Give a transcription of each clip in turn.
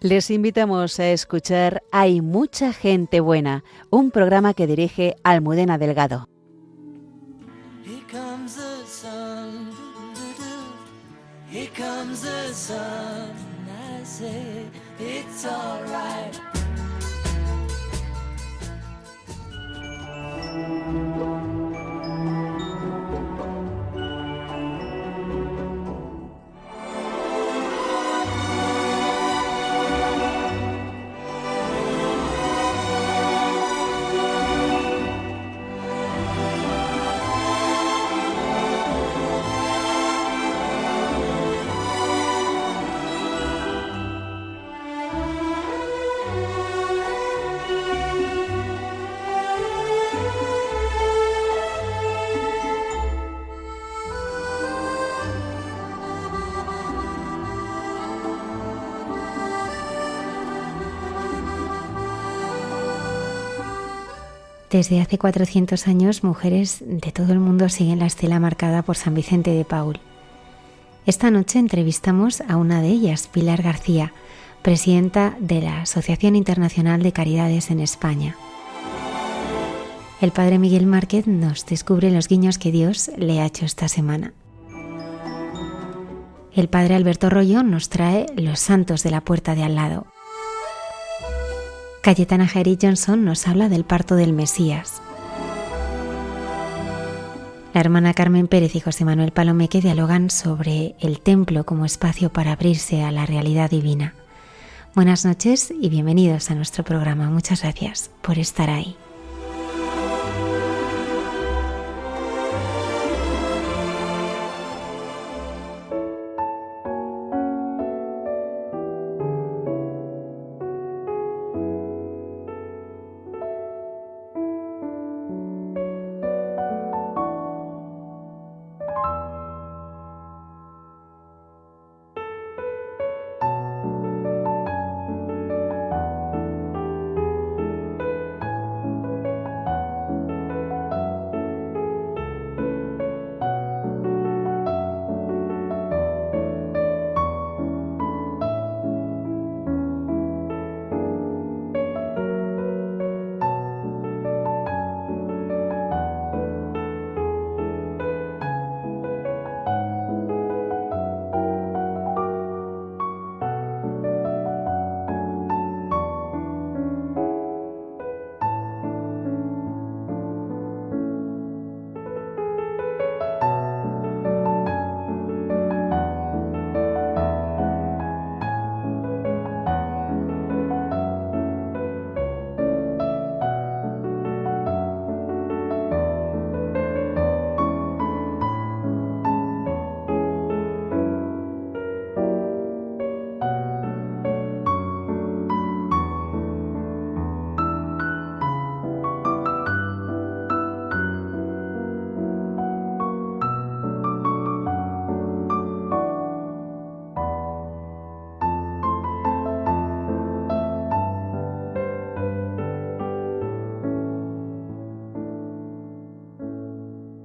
Les invitamos a escuchar Hay mucha gente buena, un programa que dirige Almudena Delgado. Here comes the sun, doo-doo-doo. Here comes the sun, I say it's alright. Desde hace 400 años, mujeres de todo el mundo siguen la estela marcada por San Vicente de Paúl. Esta noche entrevistamos a una de ellas, Pilar García, presidenta de la Asociación Internacional de Caridades en España. El padre Miguel Márquez nos descubre los guiños que Dios le ha hecho esta semana. El padre Alberto Rollo nos trae los santos de la puerta de al lado. Cayetana Jairi Johnson nos habla del parto del Mesías. La hermana Carmen Pérez y José Manuel Palomeque dialogan sobre el templo como espacio para abrirse a la realidad divina. Buenas noches y bienvenidos a nuestro programa. Muchas gracias por estar ahí.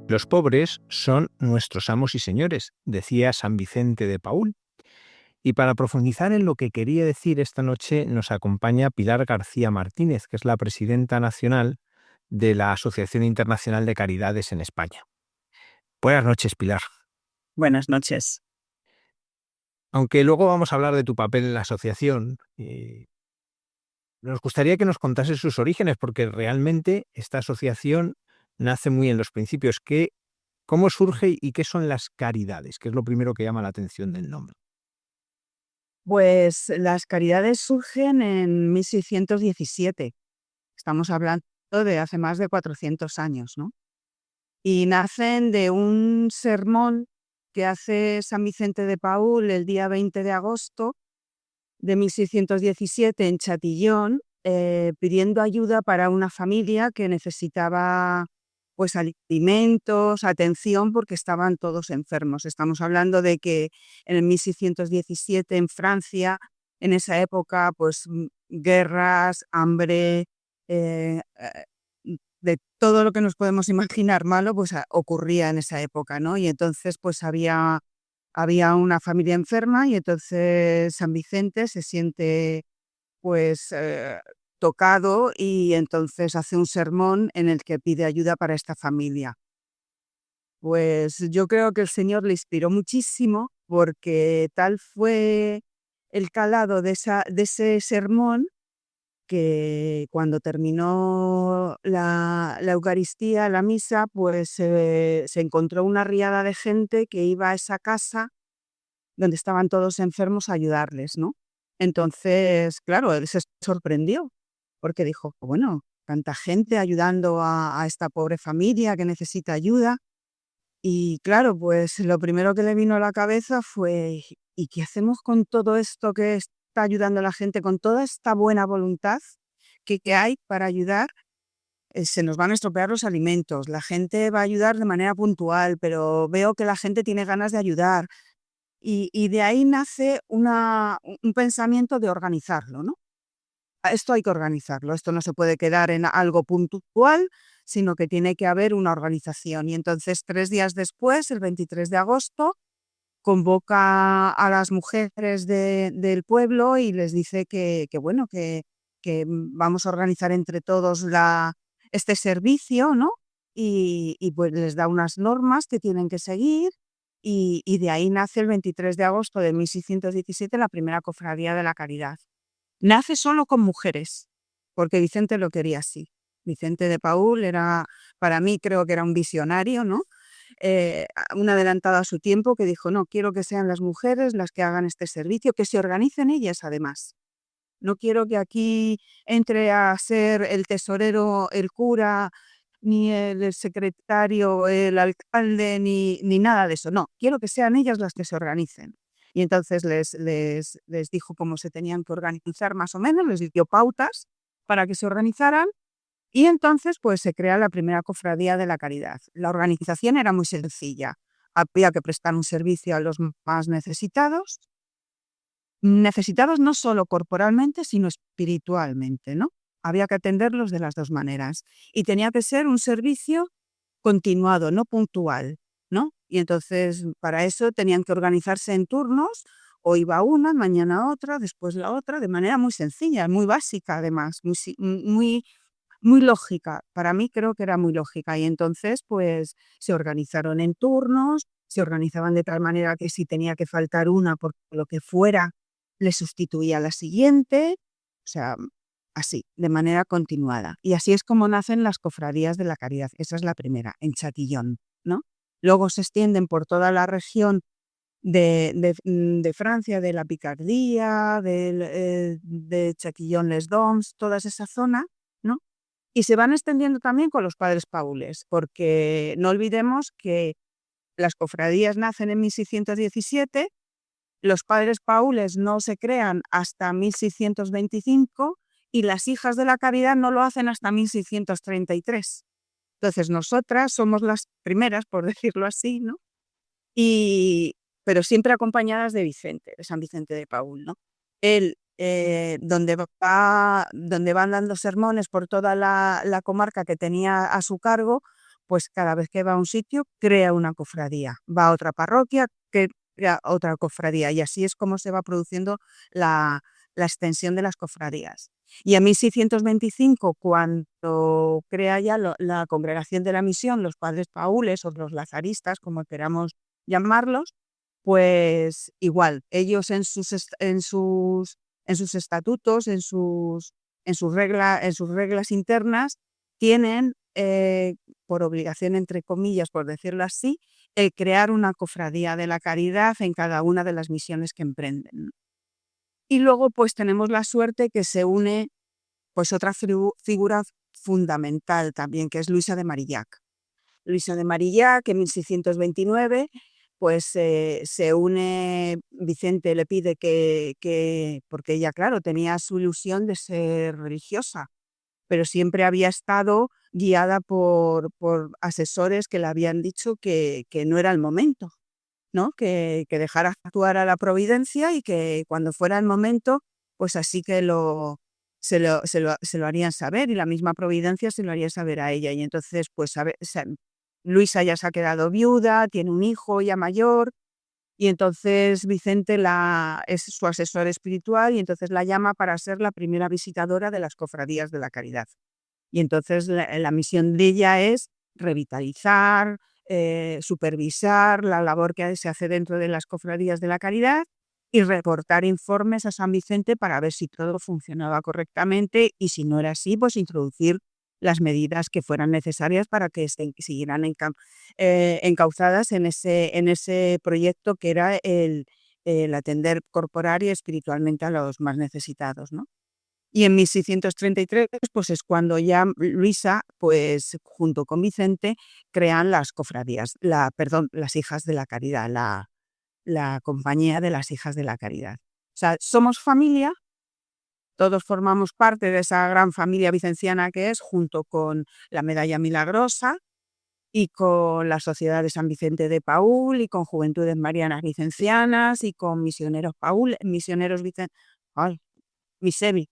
Los pobres son nuestros amos y señores, decía San Vicente de Paúl. Y para profundizar en lo que quería decir esta noche nos acompaña Pilar García Martínez, que es la presidenta nacional de la Asociación Internacional de Caridades en España. Buenas noches, Pilar. Buenas noches. Aunque luego vamos a hablar de tu papel en la asociación, nos gustaría que nos contases sus orígenes, porque realmente esta asociación nace muy en los principios. ¿Cómo surge y qué son las caridades? Que es lo primero que llama la atención del nombre. Pues las caridades surgen en 1617. Estamos hablando de hace más de 400 años, ¿no? Y nacen de un sermón que hace San Vicente de Paúl el día 20 de agosto de 1617 en Chatillon, pidiendo ayuda para una familia que necesitaba pues alimentos, atención, porque estaban todos enfermos. Estamos hablando de que en el 1617 en Francia, en esa época, pues guerras, hambre, de todo lo que nos podemos imaginar malo, pues ocurría en esa época, ¿no? Y entonces pues había había una familia enferma y entonces San Vicente se siente pues tocado y entonces hace un sermón en el que pide ayuda para esta familia. Pues yo creo que el Señor le inspiró muchísimo porque tal fue el calado de ese sermón que cuando terminó la Eucaristía, la misa, pues se encontró una riada de gente que iba a esa casa donde estaban todos enfermos a ayudarles, ¿no? Entonces, claro, él se sorprendió porque dijo, bueno, tanta gente ayudando a esta pobre familia que necesita ayuda. Y claro, pues lo primero que le vino a la cabeza fue, ¿y qué hacemos con todo esto que está ayudando a la gente, con toda esta buena voluntad que hay para ayudar? Se nos van a estropear los alimentos, la gente va a ayudar de manera puntual, pero veo que la gente tiene ganas de ayudar. Y de ahí nace un pensamiento de organizarlo, ¿no? Esto hay que organizarlo, esto no se puede quedar en algo puntual, sino que tiene que haber una organización. Y entonces 3 días después, el 23 de agosto, convoca a las mujeres del pueblo y les dice bueno, que vamos a organizar entre todos este servicio, ¿no? Y pues les da unas normas que tienen que seguir y de ahí nace el 23 de agosto de 1617 la primera cofradía de la Caridad. Nace solo con mujeres, porque Vicente lo quería así. Vicente de Paúl era, para mí, creo que era un visionario, ¿no? Un adelantado a su tiempo que dijo, no, quiero que sean las mujeres las que hagan este servicio, que se organicen ellas además. No quiero que aquí entre a ser el tesorero, el cura, ni el secretario, el alcalde, ni nada de eso. No, quiero que sean ellas las que se organicen. Y entonces les dijo cómo se tenían que organizar más o menos, les dio pautas para que se organizaran y entonces pues se crea la primera cofradía de la Caridad. La organización era muy sencilla. Había que prestar un servicio a los más necesitados no solo corporalmente, sino espiritualmente, ¿no? Había que atenderlos de las dos maneras. Y tenía que ser un servicio continuado, no puntual, ¿no? Y entonces para eso tenían que organizarse en turnos, o iba una, mañana otra, después la otra, de manera muy sencilla, muy básica además, muy lógica. Para mí creo que era muy lógica. Y entonces pues se organizaron en turnos, se organizaban de tal manera que si tenía que faltar una por lo que fuera, le sustituía a la siguiente, o sea, así, de manera continuada. Y así es como nacen las cofradías de la Caridad. Esa es la primera, en Chatillon, ¿no? Luego se extienden por toda la región de Francia, de la Picardía, de Chatillon-les-Doms, toda esa zona, ¿no? Y se van extendiendo también con los padres paules, porque no olvidemos que las cofradías nacen en 1617, los padres paules no se crean hasta 1625 y las hijas de la Caridad no lo hacen hasta 1633. Entonces nosotras somos las primeras, por decirlo así, ¿no? Pero siempre acompañadas de Vicente, de San Vicente de Paúl, ¿no? Él, donde van dando sermones por toda la comarca que tenía a su cargo, pues cada vez que va a un sitio crea una cofradía, va a otra parroquia, crea otra cofradía, y así es como se va produciendo la extensión de las cofradías. Y en 1625, cuando crea ya la Congregación de la Misión, los padres paules o los lazaristas, como queramos llamarlos, pues igual, ellos en sus estatutos, en sus reglas internas, tienen por obligación, entre comillas, por decirlo así, el crear una cofradía de la Caridad en cada una de las misiones que emprenden. Y luego pues tenemos la suerte que se une pues otra figura fundamental también, que es Luisa de Marillac. Luisa de Marillac, en 1629, pues se une, Vicente le pide porque ella, claro, tenía su ilusión de ser religiosa, pero siempre había estado guiada por asesores que le habían dicho que no era el momento, ¿no? Que dejara actuar a la providencia y que cuando fuera el momento, pues así que se lo harían saber, y la misma providencia se lo haría saber a ella. Y entonces, pues Luisa ya se ha quedado viuda, tiene un hijo ya mayor, Y entonces Vicente es su asesor espiritual y entonces la llama para ser la primera visitadora de las cofradías de la caridad. Y entonces la misión de ella es revitalizar, supervisar la labor que se hace dentro de las cofradías de la caridad y reportar informes a San Vicente para ver si todo funcionaba correctamente y si no era así, pues introducir las medidas que fueran necesarias para que siguieran encauzadas en ese proyecto que era el atender corporal y espiritualmente a los más necesitados, ¿no? Y en 1633, pues es cuando ya Luisa, pues junto con Vicente, crean las cofradías, las Hijas de la Caridad, la Compañía de las Hijas de la Caridad. O sea, somos familia, todos formamos parte de esa gran familia vicenciana que es, junto con la Medalla Milagrosa y con la Sociedad de San Vicente de Paúl y con Juventudes Marianas Vicencianas y con Misioneros Misevi,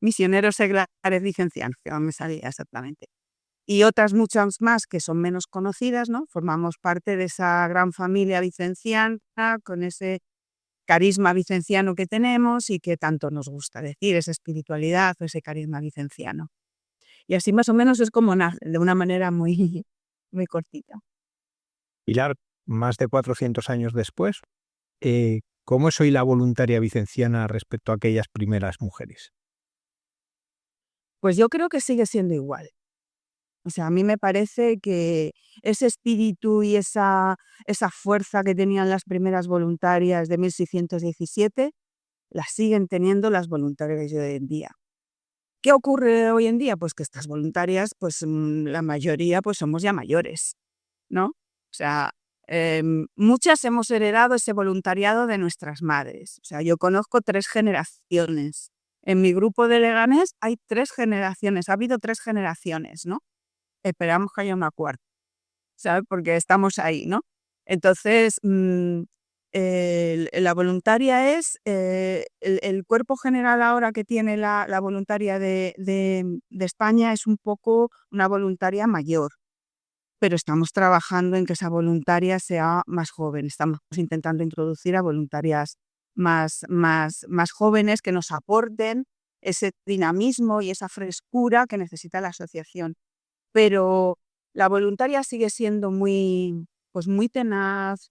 Misioneros Seglares Vicencianos, que no me salía exactamente. Y otras muchas más que son menos conocidas, ¿no? Formamos parte de esa gran familia vicenciana con ese carisma vicenciano que tenemos y que tanto nos gusta decir, esa espiritualidad o ese carisma vicenciano. Y así más o menos es como nace, de una manera muy, muy cortita. Pilar, más de 400 años después, ¿cómo es hoy la voluntaria vicenciana respecto a aquellas primeras mujeres? Pues yo creo que sigue siendo igual. O sea, a mí me parece que ese espíritu y esa fuerza que tenían las primeras voluntarias de 1617, la siguen teniendo las voluntarias de hoy en día. ¿Qué ocurre hoy en día? Pues que estas voluntarias, pues la mayoría pues somos ya mayores, ¿no? O sea, muchas hemos heredado ese voluntariado de nuestras madres. O sea, yo conozco 3 generaciones. En mi grupo de Leganés hay 3 generaciones, ha habido 3 generaciones, ¿no? Esperamos que haya una cuarta, ¿sabes? Porque estamos ahí, ¿no? Entonces, la voluntaria es el cuerpo general ahora que tiene la voluntaria de España es un poco una voluntaria mayor, pero estamos trabajando en que esa voluntaria sea más joven. Estamos intentando introducir a voluntarias más jóvenes que nos aporten ese dinamismo y esa frescura que necesita la asociación. Pero la voluntaria sigue siendo pues muy tenaz,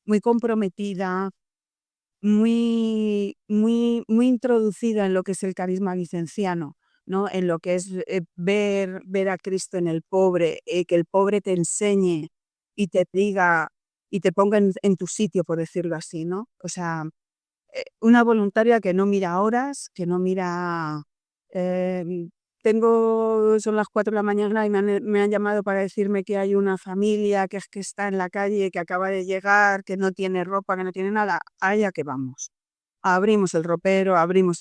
muy comprometida, muy introducida en lo que es el carisma vicenciano, ¿no? En lo que es ver a Cristo en el pobre, que el pobre te enseñe y te diga y te ponga en tu sitio, por decirlo así, ¿no? O sea, una voluntaria que no mira horas, que no mira... son las 4 de la mañana y me han llamado para decirme que hay una familia que está en la calle, que acaba de llegar, que no tiene ropa, que no tiene nada. Allá que vamos. Abrimos el ropero, abrimos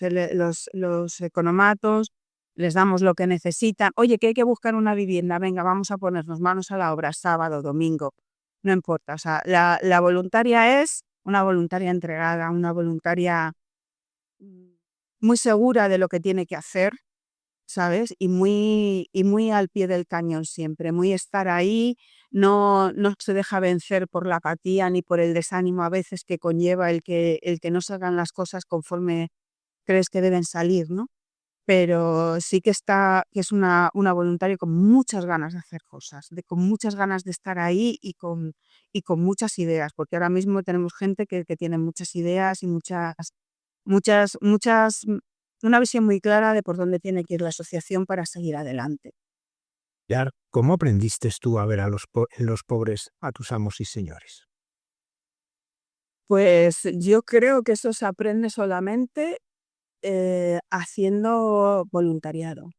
los economatos, les damos lo que necesitan. Oye, que hay que buscar una vivienda. Venga, vamos a ponernos manos a la obra, sábado, domingo. No importa. O sea, la voluntaria es una voluntaria entregada, una voluntaria muy segura de lo que tiene que hacer, ¿sabes? Y muy al pie del cañón siempre, muy estar ahí, no se deja vencer por la apatía ni por el desánimo a veces que conlleva el que no salgan las cosas conforme crees que deben salir, ¿no? Pero sí que es una voluntaria con muchas ganas de hacer cosas, con muchas ganas de estar ahí y con muchas ideas, porque ahora mismo tenemos gente que tiene muchas ideas y muchas, una visión muy clara de por dónde tiene que ir la asociación para seguir adelante. Pilar, ¿cómo aprendiste tú a ver en los pobres a tus amos y señores? Pues yo creo que eso se aprende solamente haciendo voluntariado.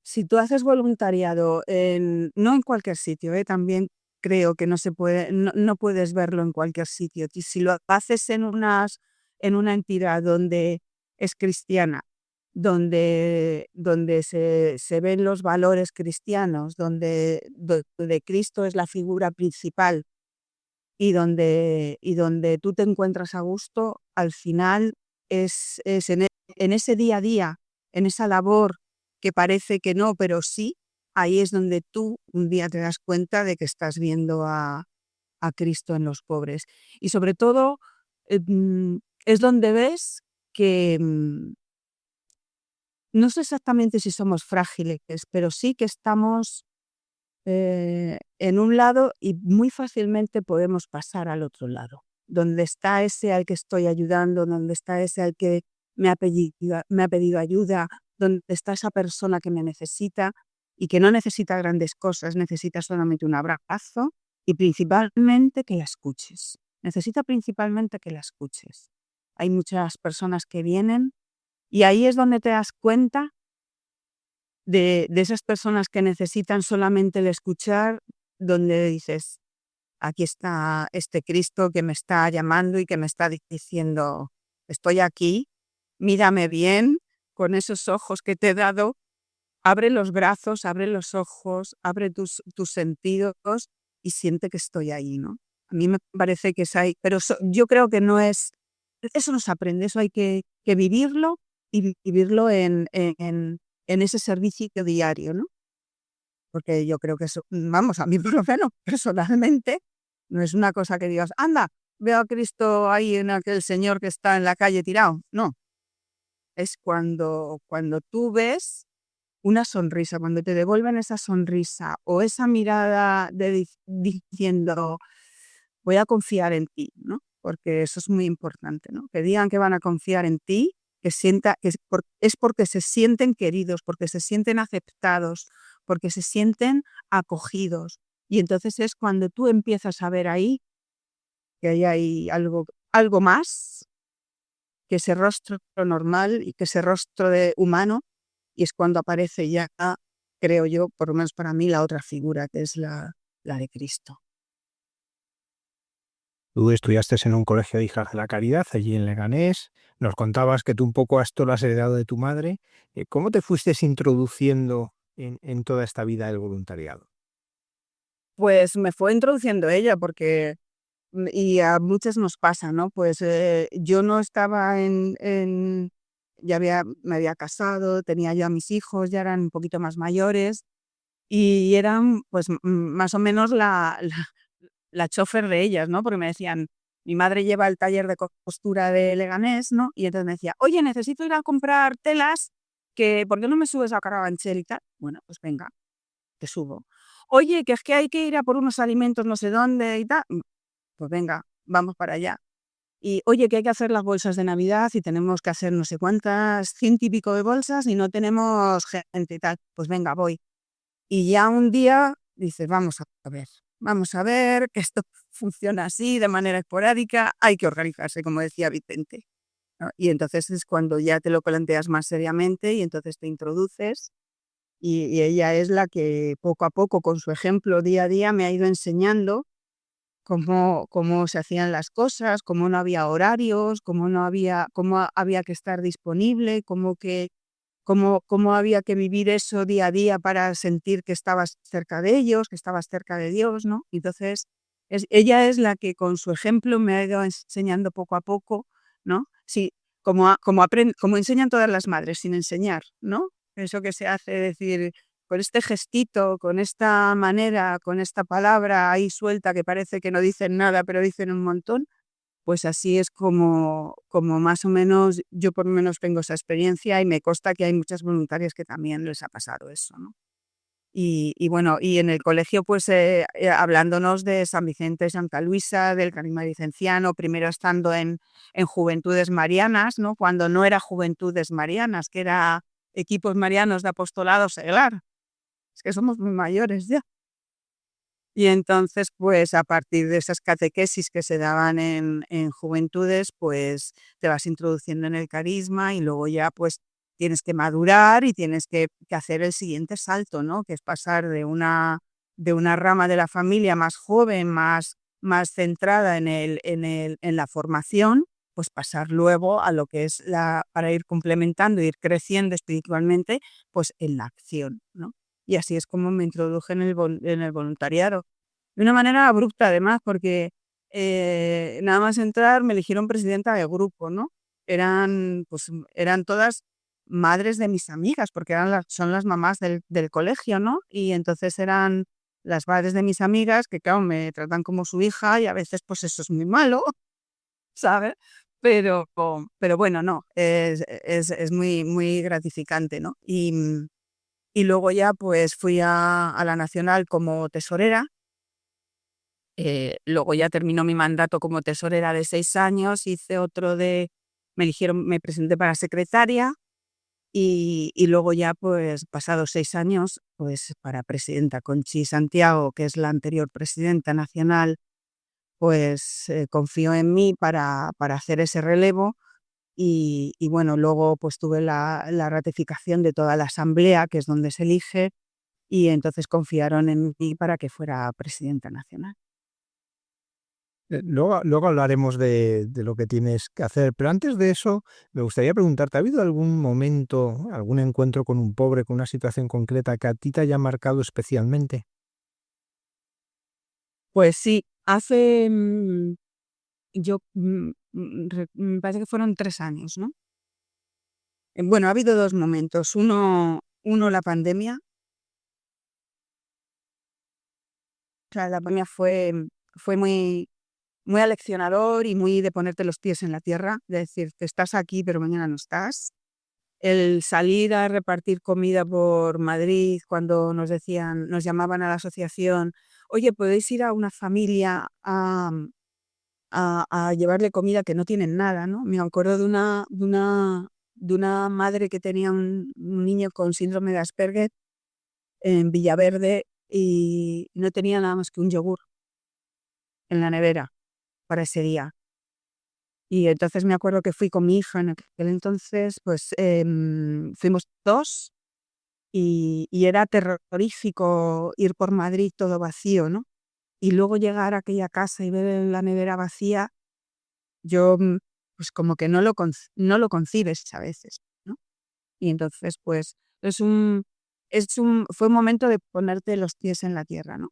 Si tú haces voluntariado no en cualquier sitio, también creo que no puedes verlo en cualquier sitio. Si lo haces en una entidad donde es cristiana, donde se ven los valores cristianos, donde Cristo es la figura principal y donde tú te encuentras a gusto, al final es en ese día a día, en esa labor que parece que no, pero sí, ahí es donde tú un día te das cuenta de que estás viendo a a Cristo en los pobres. Y sobre todo es donde ves que no sé exactamente si somos frágiles, pero sí que estamos en un lado y muy fácilmente podemos pasar al otro lado. Donde está ese al que estoy ayudando, donde está ese al que me ha pedido ayuda, donde está esa persona que me necesita y que no necesita grandes cosas, necesita solamente un abrazo y principalmente que la escuches. Necesita principalmente que la escuches. Hay muchas personas que vienen y ahí es donde te das cuenta de esas personas que necesitan solamente el escuchar, donde dices, aquí está este Cristo que me está llamando y que me está diciendo, estoy aquí, mírame bien, con esos ojos que te he dado, abre los brazos, abre los ojos, abre tus sentidos y siente que estoy ahí, ¿no? A mí me parece que es ahí, pero yo creo que no es, eso no se aprende, eso hay que vivirlo y vivirlo en ese servicio diario, ¿no? Porque yo creo que eso, vamos, a mí por lo menos personalmente, no es una cosa que digas, anda, veo a Cristo ahí en aquel señor que está en la calle tirado. No, es cuando tú ves una sonrisa, cuando te devuelven esa sonrisa o esa mirada diciendo, voy a confiar en ti, ¿no? Porque eso es muy importante, ¿no? Que digan que van a confiar en ti, que es porque se sienten queridos, porque se sienten aceptados, porque se sienten acogidos. Y entonces es cuando tú empiezas a ver ahí que hay ahí algo más que ese rostro normal y que ese rostro de humano, y es cuando aparece ya, creo yo, por lo menos para mí, la otra figura, que es la de Cristo. Tú estudiaste en un colegio de hijas de la caridad, allí en Leganés. Nos contabas que tú un poco esto lo has heredado de tu madre. ¿Cómo te fuiste introduciendo en toda esta vida del voluntariado? Pues me fue introduciendo ella porque, y a muchas nos pasa, ¿no? Pues yo no estaba me había casado, tenía yo a mis hijos, ya eran un poquito más mayores y eran pues más o menos la chofer de ellas, ¿no? Porque me decían, mi madre lleva el taller de costura de Leganés, ¿no? Y entonces me decía, oye, necesito ir a comprar telas, ¿por qué no me subes a Carabanchel y tal? Bueno, pues venga, te subo. Oye, que es que hay que ir a por unos alimentos no sé dónde y tal. Pues venga, vamos para allá. Y oye, que hay que hacer las bolsas de Navidad y tenemos que hacer no sé cuántas, 100 y pico de bolsas y no tenemos gente y tal. Pues venga, voy. Y ya un día dices, vamos a ver que esto funciona así de manera esporádica, hay que organizarse, como decía Vicente, ¿no? Y entonces es cuando ya te lo planteas más seriamente y entonces te introduces y ella es la que poco a poco, con su ejemplo día a día, me ha ido enseñando cómo se hacían las cosas, cómo no había horarios, cómo había que estar disponible, cómo había que vivir eso día a día para sentir que estabas cerca de ellos, que estabas cerca de Dios, ¿no? Entonces, ella es la que con su ejemplo me ha ido enseñando poco a poco, ¿no? Sí, como enseñan todas las madres, sin enseñar, ¿no? Eso que se hace, decir, con este gestito, con esta manera, con esta palabra ahí suelta que parece que no dicen nada, pero dicen un montón, pues así es como más o menos, yo por lo menos tengo esa experiencia y me consta que hay muchas voluntarias que también les ha pasado eso, ¿no? Y bueno, y en el colegio, pues hablándonos de San Vicente y Santa Luisa, del Carisma Vicenciano, primero estando en Juventudes Marianas, ¿no? Cuando no era Juventudes Marianas, que era equipos marianos de apostolado seglar. Es que somos muy mayores ya. Y entonces, pues a partir de esas catequesis que se daban en Juventudes, pues te vas introduciendo en el carisma y luego ya pues tienes que madurar y tienes que hacer el siguiente salto, ¿no? Que es pasar de una rama de la familia más joven, más centrada en la formación, pues pasar luego a lo que es para ir complementando, ir creciendo espiritualmente, pues en la acción, ¿no? Y así es como me introduje en el voluntariado. De una manera abrupta, además, porque nada más entrar me eligieron presidenta de grupo, ¿no? Eran todas madres de mis amigas, porque son las mamás del colegio, ¿no? Y entonces eran las padres de mis amigas, que claro, me tratan como su hija y a veces pues eso es muy malo, ¿sabes? Pero bueno, no, es muy, muy gratificante, ¿no? Y luego ya pues fui a la Nacional como tesorera. Luego ya terminó mi mandato como tesorera de 6 años, hice otro me dijeron, me presenté para secretaria y luego ya pues pasados 6 años pues para presidenta. Conchi Santiago, que es la anterior presidenta nacional, pues confió en mí para hacer ese relevo y bueno, luego pues tuve la ratificación de toda la asamblea, que es donde se elige, y entonces confiaron en mí para que fuera presidenta nacional. Luego hablaremos de lo que tienes que hacer, pero antes de eso me gustaría preguntarte, ¿ha habido algún momento, algún encuentro con un pobre, con una situación concreta que a ti te haya marcado especialmente? Pues sí, hace, me parece que fueron 3 años, ¿no? Bueno, ha habido 2 momentos. Uno la pandemia. O sea, la pandemia fue muy, muy aleccionador y muy de ponerte los pies en la tierra, de decir, te estás aquí, pero mañana no estás. El salir a repartir comida por Madrid cuando nos llamaban a la asociación, oye, podéis ir a una familia a llevarle comida que no tienen nada, ¿no? Me acuerdo de una madre que tenía un niño con síndrome de Asperger en Villaverde y no tenía nada más que un yogur en la nevera para ese día. Y entonces me acuerdo que fui con mi hija en aquel entonces, pues fuimos 2 y era terrorífico ir por Madrid todo vacío, ¿no? Y luego llegar a aquella casa y ver la nevera vacía, yo pues como que no lo concibes a veces, ¿no? Y entonces pues fue un momento de ponerte los pies en la tierra, ¿no?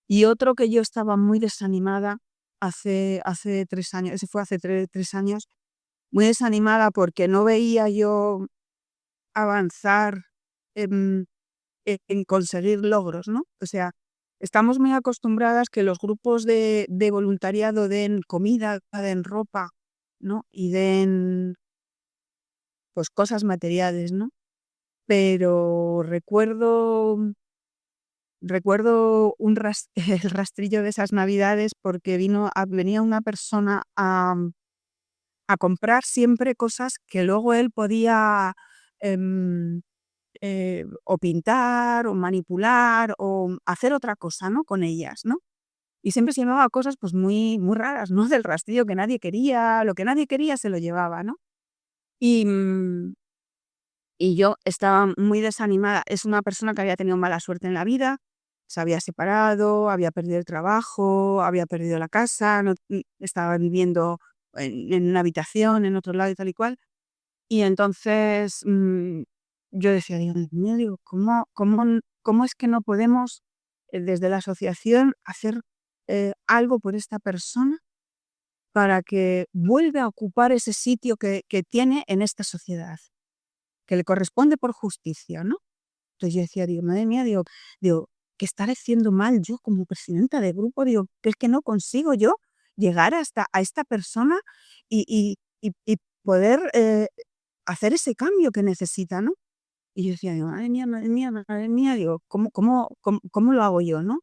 Y otro que yo estaba muy desanimada hace 3 años, ese fue hace 3 años, muy desanimada porque no veía yo avanzar en conseguir logros, ¿no? O sea, estamos muy acostumbradas que los grupos de voluntariado den comida, den ropa, ¿no? Y den, pues, cosas materiales, ¿no? Pero recuerdo el rastrillo de esas Navidades porque venía una persona a comprar siempre cosas que luego él podía, em, o pintar, o manipular, o hacer otra cosa, ¿no? Con ellas, ¿no? Y siempre se llevaba cosas, pues, muy muy raras, ¿no? Del rastrillo que nadie quería, lo que nadie quería se lo llevaba, ¿no? Y, y yo estaba muy desanimada. Es una persona que había tenido mala suerte en la vida, se había separado, había perdido el trabajo, había perdido la casa, estaba viviendo en una habitación, en otro lado y tal y cual. Y entonces, yo decía, Dios mío, digo, ¿cómo es que no podemos, desde la asociación, hacer algo por esta persona para que vuelva a ocupar ese sitio que tiene en esta sociedad, que le corresponde por justicia, ¿no? Entonces yo decía, digo, madre mía, digo, ¿qué estaré haciendo mal yo como presidenta de grupo? Digo, que es que no consigo yo llegar hasta a esta persona y poder hacer ese cambio que necesita, ¿no? Y yo decía, digo, madre mía, digo, ¿cómo lo hago yo, no?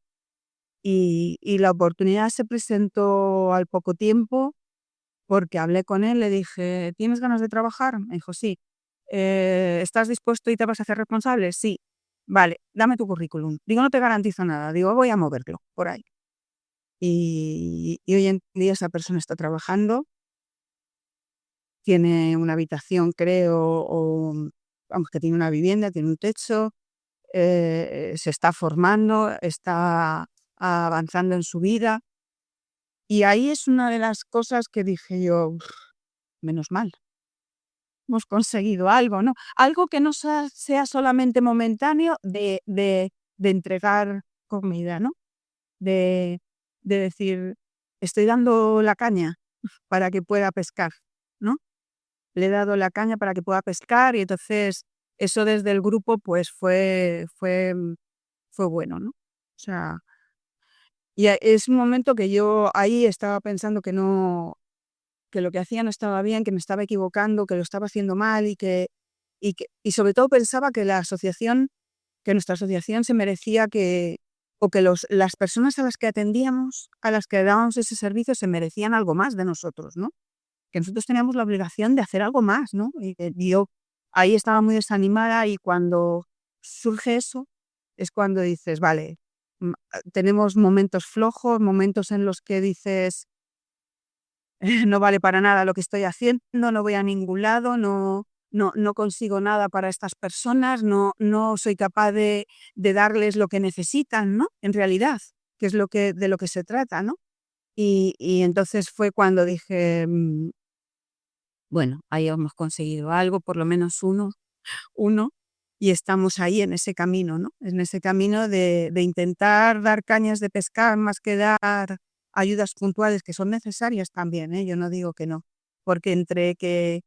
Y la oportunidad se presentó al poco tiempo porque hablé con él, le dije, ¿tienes ganas de trabajar? Me dijo, sí. ¿Estás dispuesto y te vas a hacer responsable? Sí. Vale, dame tu currículum. Digo, no te garantizo nada. Digo, voy a moverlo por ahí. Y hoy en día esa persona está trabajando, tiene una habitación, creo, o vamos, que tiene una vivienda, tiene un techo, se está formando, está avanzando en su vida. Y ahí es una de las cosas que dije yo, "Uf, menos mal, hemos conseguido algo, ¿no? Algo que no sea solamente momentáneo de entregar comida, ¿no? De, de decir, estoy dando la caña para que pueda pescar, ¿no? Le he dado la caña para que pueda pescar y entonces eso desde el grupo pues fue bueno, ¿no? sea, es un momento que yo ahí estaba pensando que no, que lo que hacía no estaba bien, que me estaba equivocando, que lo estaba haciendo mal y sobre todo pensaba que que nuestra asociación se merecía o que las personas a las que atendíamos, a las que dábamos ese servicio, se merecían algo más de nosotros, ¿no? Que nosotros teníamos la obligación de hacer algo más, ¿no? Y yo ahí estaba muy desanimada y cuando surge eso es cuando dices, vale, tenemos momentos flojos, momentos en los que dices, no vale para nada lo que estoy haciendo, no voy a ningún lado, no consigo nada para estas personas, no soy capaz de darles lo que necesitan, ¿no? En realidad, que es de lo que se trata, ¿no? Y entonces fue cuando dije, bueno, ahí hemos conseguido algo, por lo menos uno, y estamos ahí en ese camino, ¿no? En ese camino de intentar dar cañas de pescar más que dar ayudas puntuales que son necesarias también, ¿eh? Yo no digo que no, porque entre que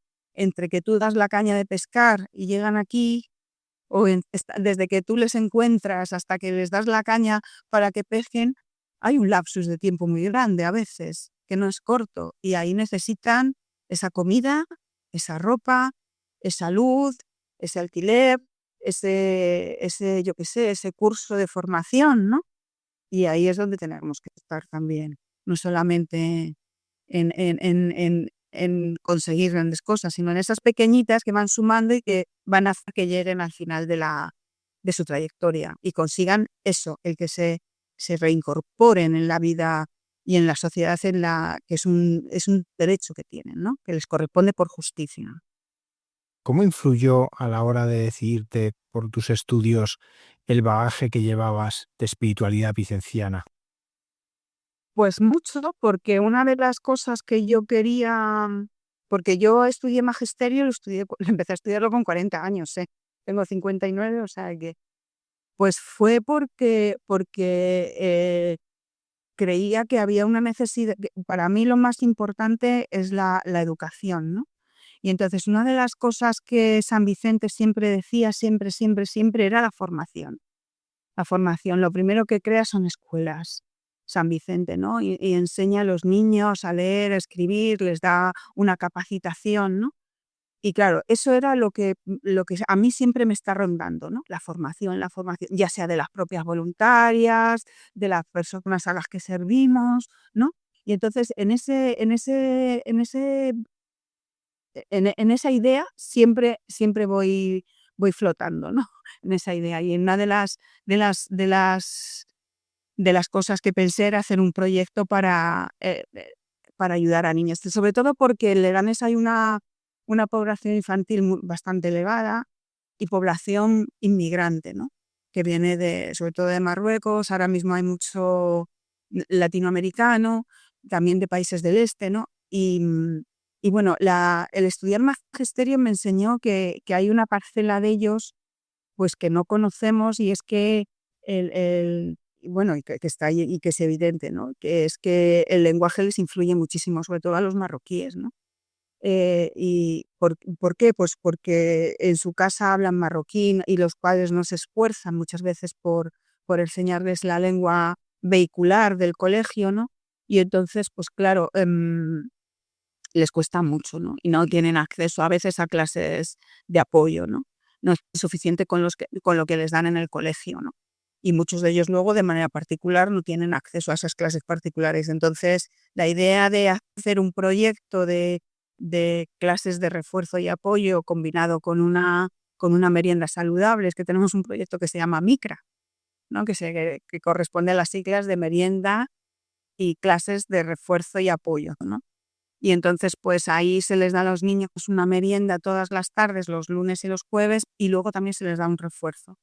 tú das la caña de pescar y llegan aquí, desde que tú les encuentras hasta que les das la caña para que pesquen, hay un lapsus de tiempo muy grande a veces, que no es corto, y ahí necesitan esa comida, esa ropa, esa luz, ese alquiler, yo qué sé, ese curso de formación, ¿no? Y ahí es donde tenemos que estar también, no solamente en conseguir grandes cosas, sino en esas pequeñitas que van sumando y que van a hacer que lleguen al final de su trayectoria y consigan eso, el que se reincorporen en la vida y en la sociedad que es un derecho que tienen, ¿no? Que les corresponde por justicia. ¿Cómo influyó a la hora de decidirte por tus estudios el bagaje que llevabas de espiritualidad vicenciana? Pues mucho, porque una de las cosas que yo quería, porque yo estudié magisterio, empecé a estudiarlo con 40 años, tengo 59, o sea que, pues fue porque creía que había una necesidad, para mí lo más importante es la educación, ¿no? Y entonces una de las cosas que San Vicente siempre decía, siempre era la formación. La formación, lo primero que crea son escuelas, San Vicente, ¿no? Y enseña a los niños a leer, a escribir, les da una capacitación, ¿no? Y claro, eso era lo que a mí siempre me está rondando, ¿no? La formación, ya sea de las propias voluntarias, de las personas a las que servimos, ¿no? Y entonces en esa idea siempre voy flotando, ¿no? En esa idea. Y en una de las cosas que pensé era hacer un proyecto para ayudar a niños. Sobre todo porque en Leganés hay una población infantil bastante elevada y población inmigrante, ¿no? Que viene sobre todo de Marruecos, ahora mismo hay mucho latinoamericano, también de países del este, ¿no? Y bueno, el estudiar magisterio me enseñó que hay una parcela de ellos pues que no conocemos y es que bueno, y que está ahí y que es evidente, ¿no? Que es que el lenguaje les influye muchísimo, sobre todo a los marroquíes, ¿no? ¿Y por qué? Pues porque en su casa hablan marroquí y los padres no se esfuerzan muchas veces por enseñarles la lengua vehicular del colegio, ¿no? Y entonces, pues claro, les cuesta mucho, ¿no? Y no tienen acceso a veces a clases de apoyo, ¿no? No es suficiente con lo que les dan en el colegio, ¿no? Y muchos de ellos luego de manera particular no tienen acceso a esas clases particulares. Entonces, la idea de hacer un proyecto de clases de refuerzo y apoyo combinado con una merienda saludable, es que tenemos un proyecto que se llama MICRA, ¿no? Que corresponde a las siglas de merienda y clases de refuerzo y apoyo, ¿no? Y entonces, pues ahí se les da a los niños una merienda todas las tardes, los lunes y los jueves, y luego también se les da un refuerzo.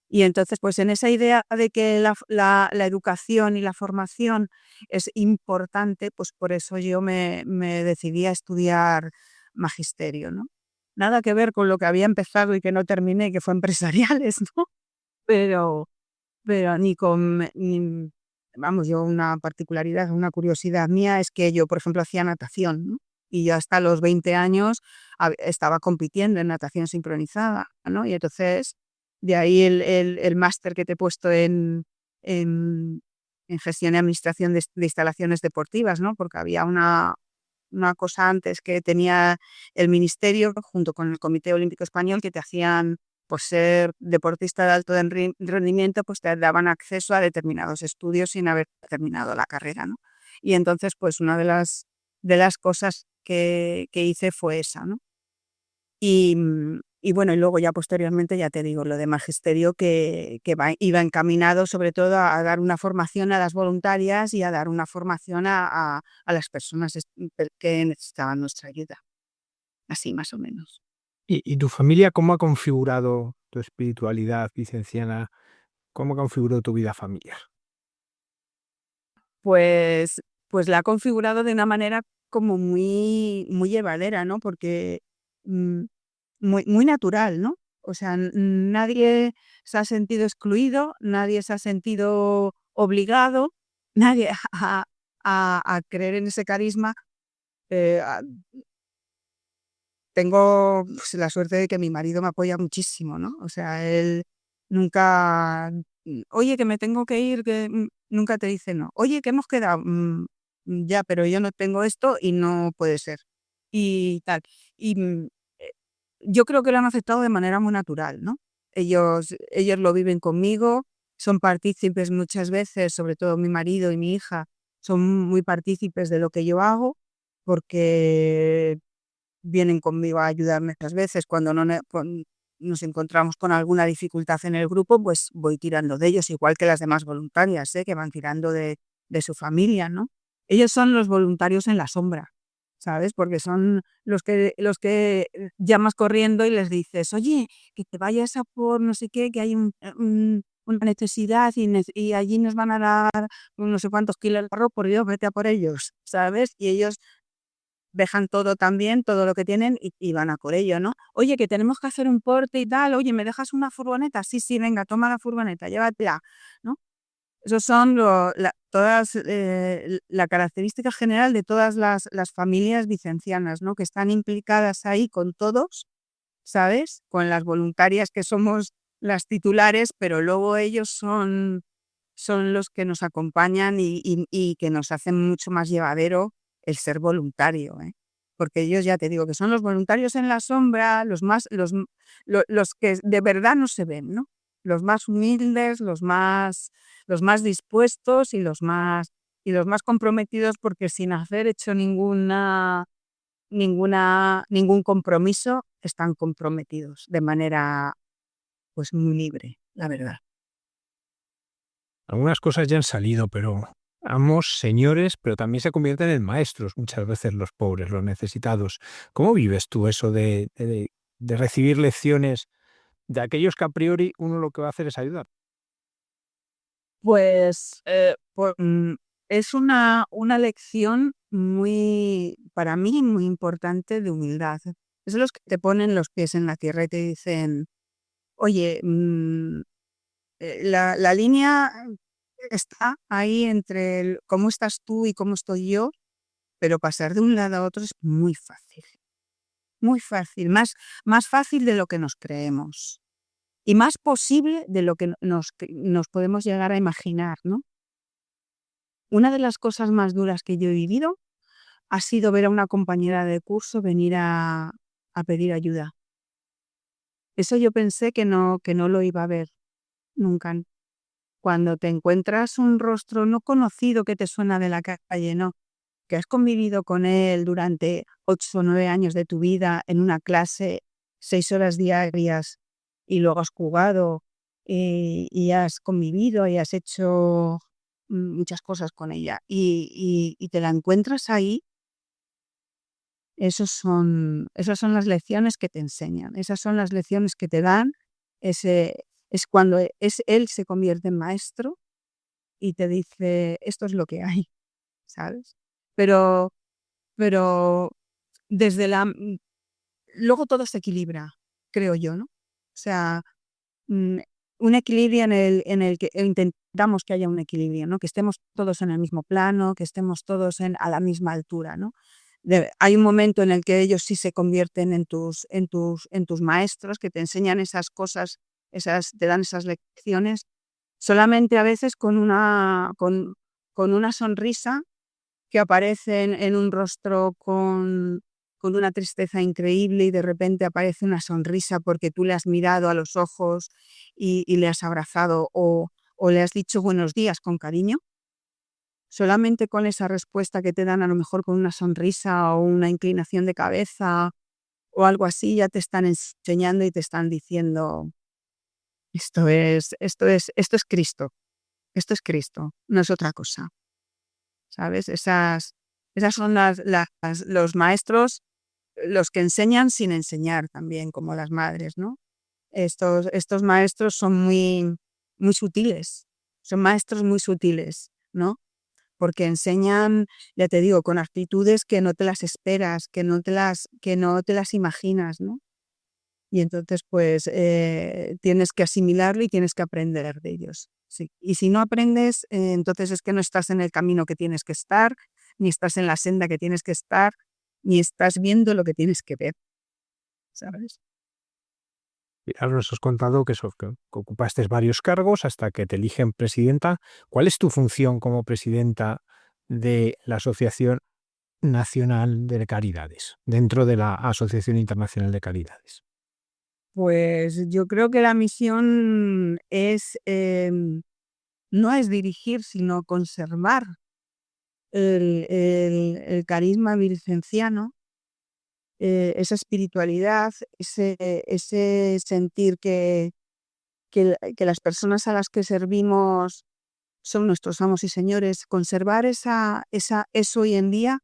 Y entonces, pues en esa idea de que la educación y la formación es importante, pues por eso yo me decidí a estudiar magisterio, ¿no? Nada que ver con lo que había empezado y que no terminé, que fue empresariales, ¿no? Pero vamos, yo una particularidad, una curiosidad mía es que yo, por ejemplo, hacía natación, ¿no? Y yo hasta los 20 años estaba compitiendo en natación sincronizada, ¿no? Y entonces, de ahí el máster que te he puesto en gestión y administración de instalaciones deportivas, ¿no? Porque había una cosa antes que tenía el ministerio junto con el Comité Olímpico Español que te hacían, por ser deportista de alto rendimiento, pues te daban acceso a determinados estudios sin haber terminado la carrera, ¿no? Y entonces, pues una de las cosas que hice fue esa, ¿no? Y bueno, y luego ya posteriormente, ya te digo, lo de magisterio que iba encaminado sobre todo a dar una formación a las voluntarias y a dar una formación a las personas que necesitaban nuestra ayuda, así más o menos. ¿Y tu familia cómo ha configurado tu espiritualidad vicenciana? ¿Cómo ha configurado tu vida familiar? Pues, pues la ha configurado de una manera como muy llevadera, ¿no? Porque mm, muy natural, ¿no? O sea, nadie se ha sentido excluido, nadie se ha sentido obligado, nadie a creer en ese carisma. Eh, a- Tengo pues, la suerte de que mi marido me apoya muchísimo, ¿no? O sea, él nunca, oye, que me tengo que ir, que nunca te dice no. Oye, que hemos quedado, ya, pero yo no tengo esto y no puede ser. Y tal. Y eh, yo creo que lo han aceptado de manera muy natural, ¿no? Ellos lo viven conmigo, son partícipes muchas veces, sobre todo mi marido y mi hija, son muy partícipes de lo que yo hago, porque vienen conmigo a ayudarme muchas veces. Cuando nos encontramos con alguna dificultad en el grupo, pues voy tirando de ellos, igual que las demás voluntarias, que van tirando de su familia, ¿no? Ellos son los voluntarios en la sombra, ¿sabes? Porque son los que llamas corriendo y les dices, oye, que te vayas a por no sé qué, que hay una necesidad y allí nos van a dar no sé cuántos kilos de arroz, por Dios, vete a por ellos, ¿sabes? Y ellos dejan todo también, todo lo que tienen y van a por ello, ¿no? Oye, que tenemos que hacer un porte y tal, oye, ¿me dejas una furgoneta? Sí, sí, venga, toma la furgoneta, llévatela, ¿no? Esos son la característica general de todas las familias vicencianas, ¿no? Que están implicadas ahí con todos, ¿sabes? Con las voluntarias que somos las titulares, pero luego ellos son los que nos acompañan y que nos hacen mucho más llevadero el ser voluntario, ¿eh? Porque ellos, ya te digo, que son los voluntarios en la sombra, los que de verdad no se ven, ¿no? Los más humildes, los más dispuestos y los más comprometidos, porque sin haber hecho ningún compromiso, están comprometidos de manera, pues, muy libre, la verdad. Algunas cosas ya han salido, pero ambos señores, pero también se convierten en maestros muchas veces los pobres, los necesitados. ¿Cómo vives tú eso de recibir lecciones de aquellos que a priori uno lo que va a hacer es ayudar? Pues, es una lección para mí, muy importante de humildad. Es los que te ponen los pies en la tierra y te dicen: "Oye, la línea está ahí entre el cómo estás tú y cómo estoy yo, pero pasar de un lado a otro es muy fácil, más fácil de lo que nos creemos y más posible de lo que nos podemos llegar a imaginar", ¿no? Una de las cosas más duras que yo he vivido ha sido ver a una compañera de curso venir a pedir ayuda. Eso yo pensé que no lo iba a ver nunca. Cuando te encuentras un rostro no conocido que te suena de la calle, no, que has convivido con él durante 8 o 9 años de tu vida en una clase, 6 horas diarias, y luego has jugado, y has convivido y has hecho muchas cosas con ella, y te la encuentras ahí. Esas son las lecciones que te enseñan, esas son las lecciones que te dan, es cuando él se convierte en maestro y te dice: "Esto es lo que hay", ¿sabes? Pero pero desde luego todo se equilibra, creo yo, ¿no? O sea, mm, un equilibrio en el que intentamos que haya un equilibrio, ¿no? Que estemos todos en el mismo plano, que estemos todos a la misma altura, ¿no? Hay un momento en el que ellos sí se convierten en tus maestros, que te enseñan esas cosas, te dan esas lecciones, solamente a veces con una sonrisa que aparece en un rostro con una tristeza increíble, y de repente aparece una sonrisa porque tú le has mirado a los ojos y le has abrazado, o le has dicho buenos días con cariño. Solamente con esa respuesta que te dan, a lo mejor con una sonrisa o una inclinación de cabeza o algo así, ya te están enseñando y te están diciendo: esto es Cristo, esto es Cristo, no es otra cosa", ¿sabes? Esas son los maestros, los que enseñan sin enseñar también, como las madres, ¿no? Estos maestros son muy sutiles, son maestros muy sutiles, ¿no? Porque enseñan, ya te digo, con actitudes que no te las esperas, que no te las imaginas, ¿no? Y entonces, pues, tienes que asimilarlo y tienes que aprender de ellos, sí. Y si no aprendes, entonces es que no estás en el camino que tienes que estar, ni estás en la senda que tienes que estar, ni estás viendo lo que tienes que ver, ¿sabes? Pilar, nos has contado que ocupaste varios cargos hasta que te eligen presidenta. ¿Cuál es tu función como presidenta de la Asociación Nacional de Caridades, dentro de la Asociación Internacional de Caridades? Pues yo creo que la misión no es dirigir, sino conservar el carisma vicenciano, esa espiritualidad, ese sentir que las personas a las que servimos son nuestros amos y señores, conservar eso hoy en día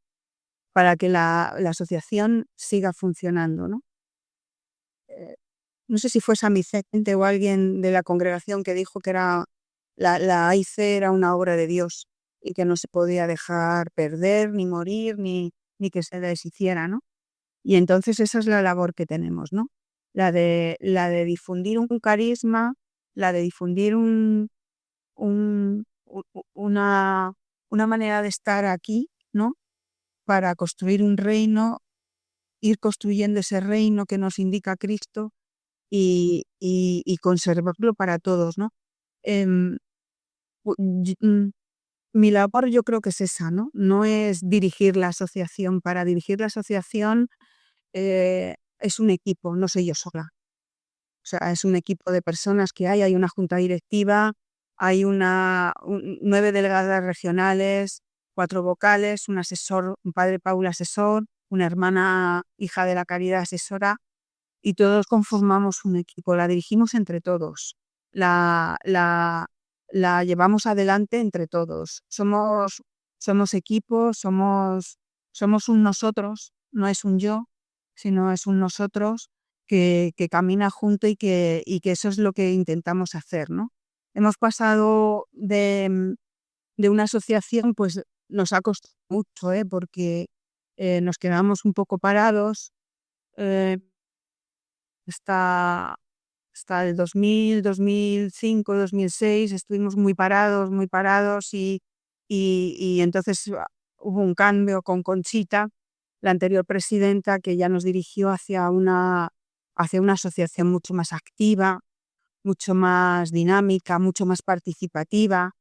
para que la asociación siga funcionando, ¿no? No sé si fue San Vicente o alguien de la congregación que dijo que la AIC era una obra de Dios y que no se podía dejar perder, ni morir, ni que se deshiciera, ¿no? Y entonces esa es la labor que tenemos, ¿no? La de difundir un carisma, la de difundir una manera de estar aquí, ¿no? Para construir un reino, ir construyendo ese reino que nos indica Cristo y conservarlo para todos, ¿no? Em, Mi labor yo creo que es esa, ¿no? No es dirigir la asociación. Para dirigir la asociación es un equipo, no soy yo sola. O sea, es un equipo de personas que hay una junta directiva, hay 9 delegadas regionales, 4 vocales, un asesor, un padre Paul asesor, una hermana hija de la caridad asesora, y todos conformamos un equipo, la dirigimos entre todos, la, la, la llevamos adelante entre todos. Somos equipo, somos un nosotros, no es un yo, sino es un nosotros que camina junto y que eso es lo que intentamos hacer, ¿no? Hemos pasado de una asociación, pues nos ha costado mucho, porque nos quedamos un poco parados. eh, hasta, hasta el 2000, 2005, 2006 estuvimos muy parados y entonces hubo un cambio con Conchita, la anterior presidenta, que ya nos dirigió hacia una asociación mucho más activa, mucho más dinámica, mucho más participativa,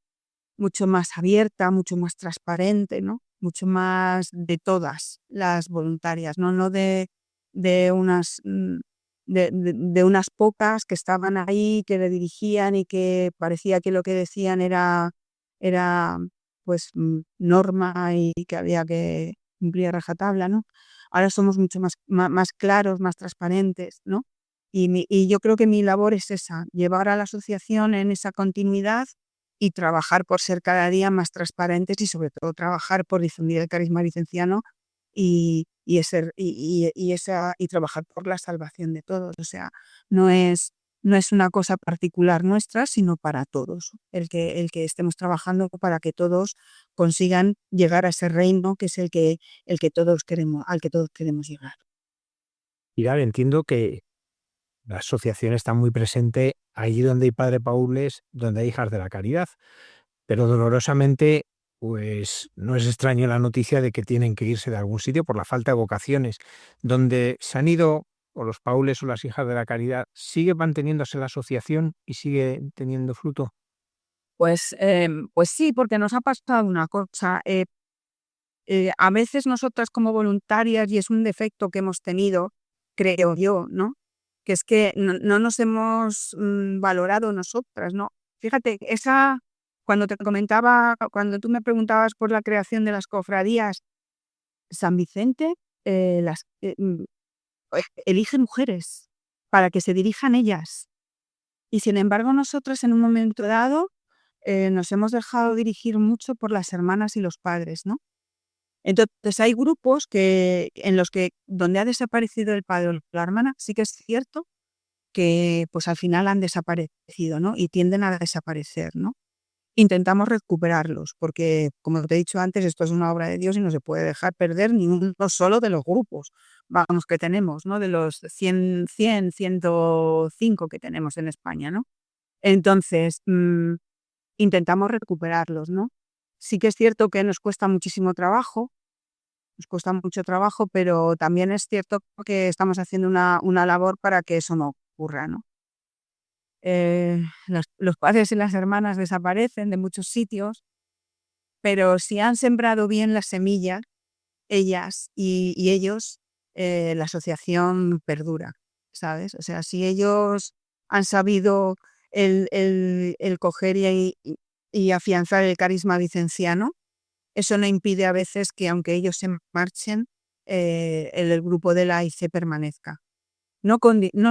mucho más abierta, mucho más transparente, ¿no? Mucho más de todas las voluntarias, no de unas de unas pocas que estaban ahí, que le dirigían y que parecía que lo que decían era pues norma y que había que cumplir a rajatabla, ¿no? Ahora somos mucho más claros, más transparentes, ¿no? Y yo creo que mi labor es esa, llevar a la asociación en esa continuidad y trabajar por ser cada día más transparentes y sobre todo trabajar por difundir el carisma vicenciano y trabajar por la salvación de todos. O sea, no es una cosa particular nuestra, sino para todos. El que estemos trabajando para que todos consigan llegar a ese reino que es el que todos queremos, al que todos queremos llegar. Pilar, entiendo que la asociación está muy presente allí donde hay Padre Paules, donde hay Hijas de la Caridad, pero dolorosamente, pues no es extraño la noticia de que tienen que irse de algún sitio por la falta de vocaciones. Donde se han ido o los Paules o las Hijas de la Caridad, ¿sigue manteniéndose la asociación y sigue teniendo fruto? Pues sí, porque nos ha pasado una cosa. A veces nosotras como voluntarias, y es un defecto que hemos tenido, creo yo, ¿no? Que es que no nos hemos valorado nosotras, ¿no? Fíjate, cuando te comentaba, cuando tú me preguntabas por la creación de las cofradías, San Vicente elige mujeres para que se dirijan ellas. Y sin embargo, nosotros en un momento dado nos hemos dejado dirigir mucho por las hermanas y los padres, ¿no? Entonces hay grupos en los que donde ha desaparecido el padre o la hermana, sí que es cierto que pues al final han desaparecido, ¿no? Y tienden a desaparecer, ¿no? Intentamos recuperarlos, porque como te he dicho antes, esto es una obra de Dios y no se puede dejar perder ni uno solo de los grupos, vamos, que tenemos, ¿no? De los 105 que tenemos en España, ¿no? Entonces, intentamos recuperarlos, ¿no? Sí que es cierto que nos cuesta muchísimo trabajo, pero también es cierto que estamos haciendo una labor para que eso no ocurra, ¿no? Los padres y las hermanas desaparecen de muchos sitios, pero si han sembrado bien la semilla, ellas y ellos, la asociación perdura, ¿sabes? O sea, si ellos han sabido el coger y afianzar el carisma vicenciano, eso no impide a veces que aunque ellos se marchen, el grupo de la AIC permanezca. No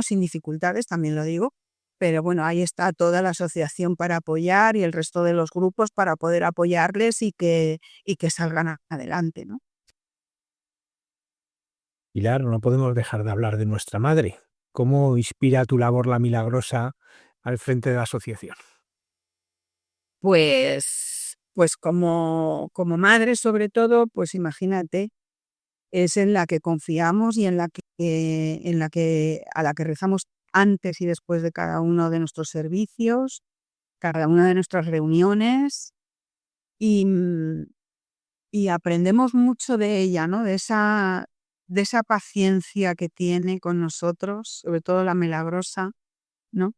sin dificultades, también lo digo, pero bueno, ahí está toda la asociación para apoyar y el resto de los grupos para poder apoyarles y que salgan adelante, ¿no? Pilar, no podemos dejar de hablar de nuestra madre. ¿Cómo inspira tu labor la milagrosa al frente de la asociación? Pues como madre, sobre todo, pues imagínate, es en la que confiamos y a la que rezamos antes y después de cada uno de nuestros servicios, cada una de nuestras reuniones, y aprendemos mucho de ella, ¿no? De esa paciencia que tiene con nosotros, sobre todo la milagrosa, ¿no?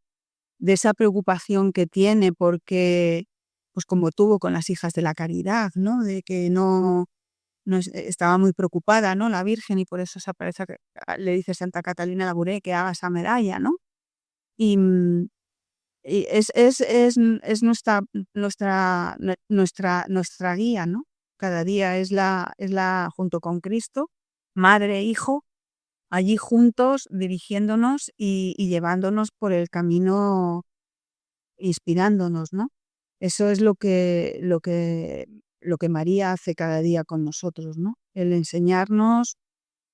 De esa preocupación que tiene porque, pues como tuvo con las hijas de la caridad, ¿no? De que estaba muy preocupada, ¿no? La Virgen, y por eso se aparece, le dice Santa Catalina Labouré que haga esa medalla, ¿no? Y, y es nuestra guía, ¿no? Cada día es junto con Cristo, madre e hijo, allí juntos, dirigiéndonos y llevándonos por el camino, inspirándonos, ¿no? Eso es lo que María hace cada día con nosotros, ¿no? El enseñarnos,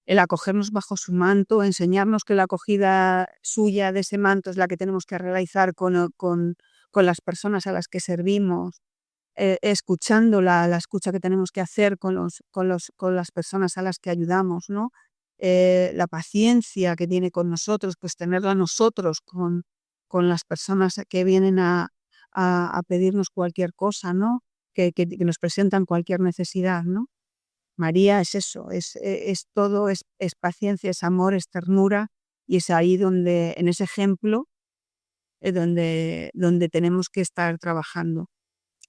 el acogernos bajo su manto, enseñarnos que la acogida suya de ese manto es la que tenemos que realizar con las personas a las que servimos, escuchando la escucha que tenemos que hacer con las personas a las que ayudamos, ¿no? La paciencia que tiene con nosotros, pues tenerla nosotros con las personas que vienen a pedirnos cualquier cosa, ¿no? Que nos presentan cualquier necesidad, ¿no? María es eso, es todo, es paciencia, es amor, es ternura, y es ahí donde, en ese ejemplo, donde tenemos que estar trabajando.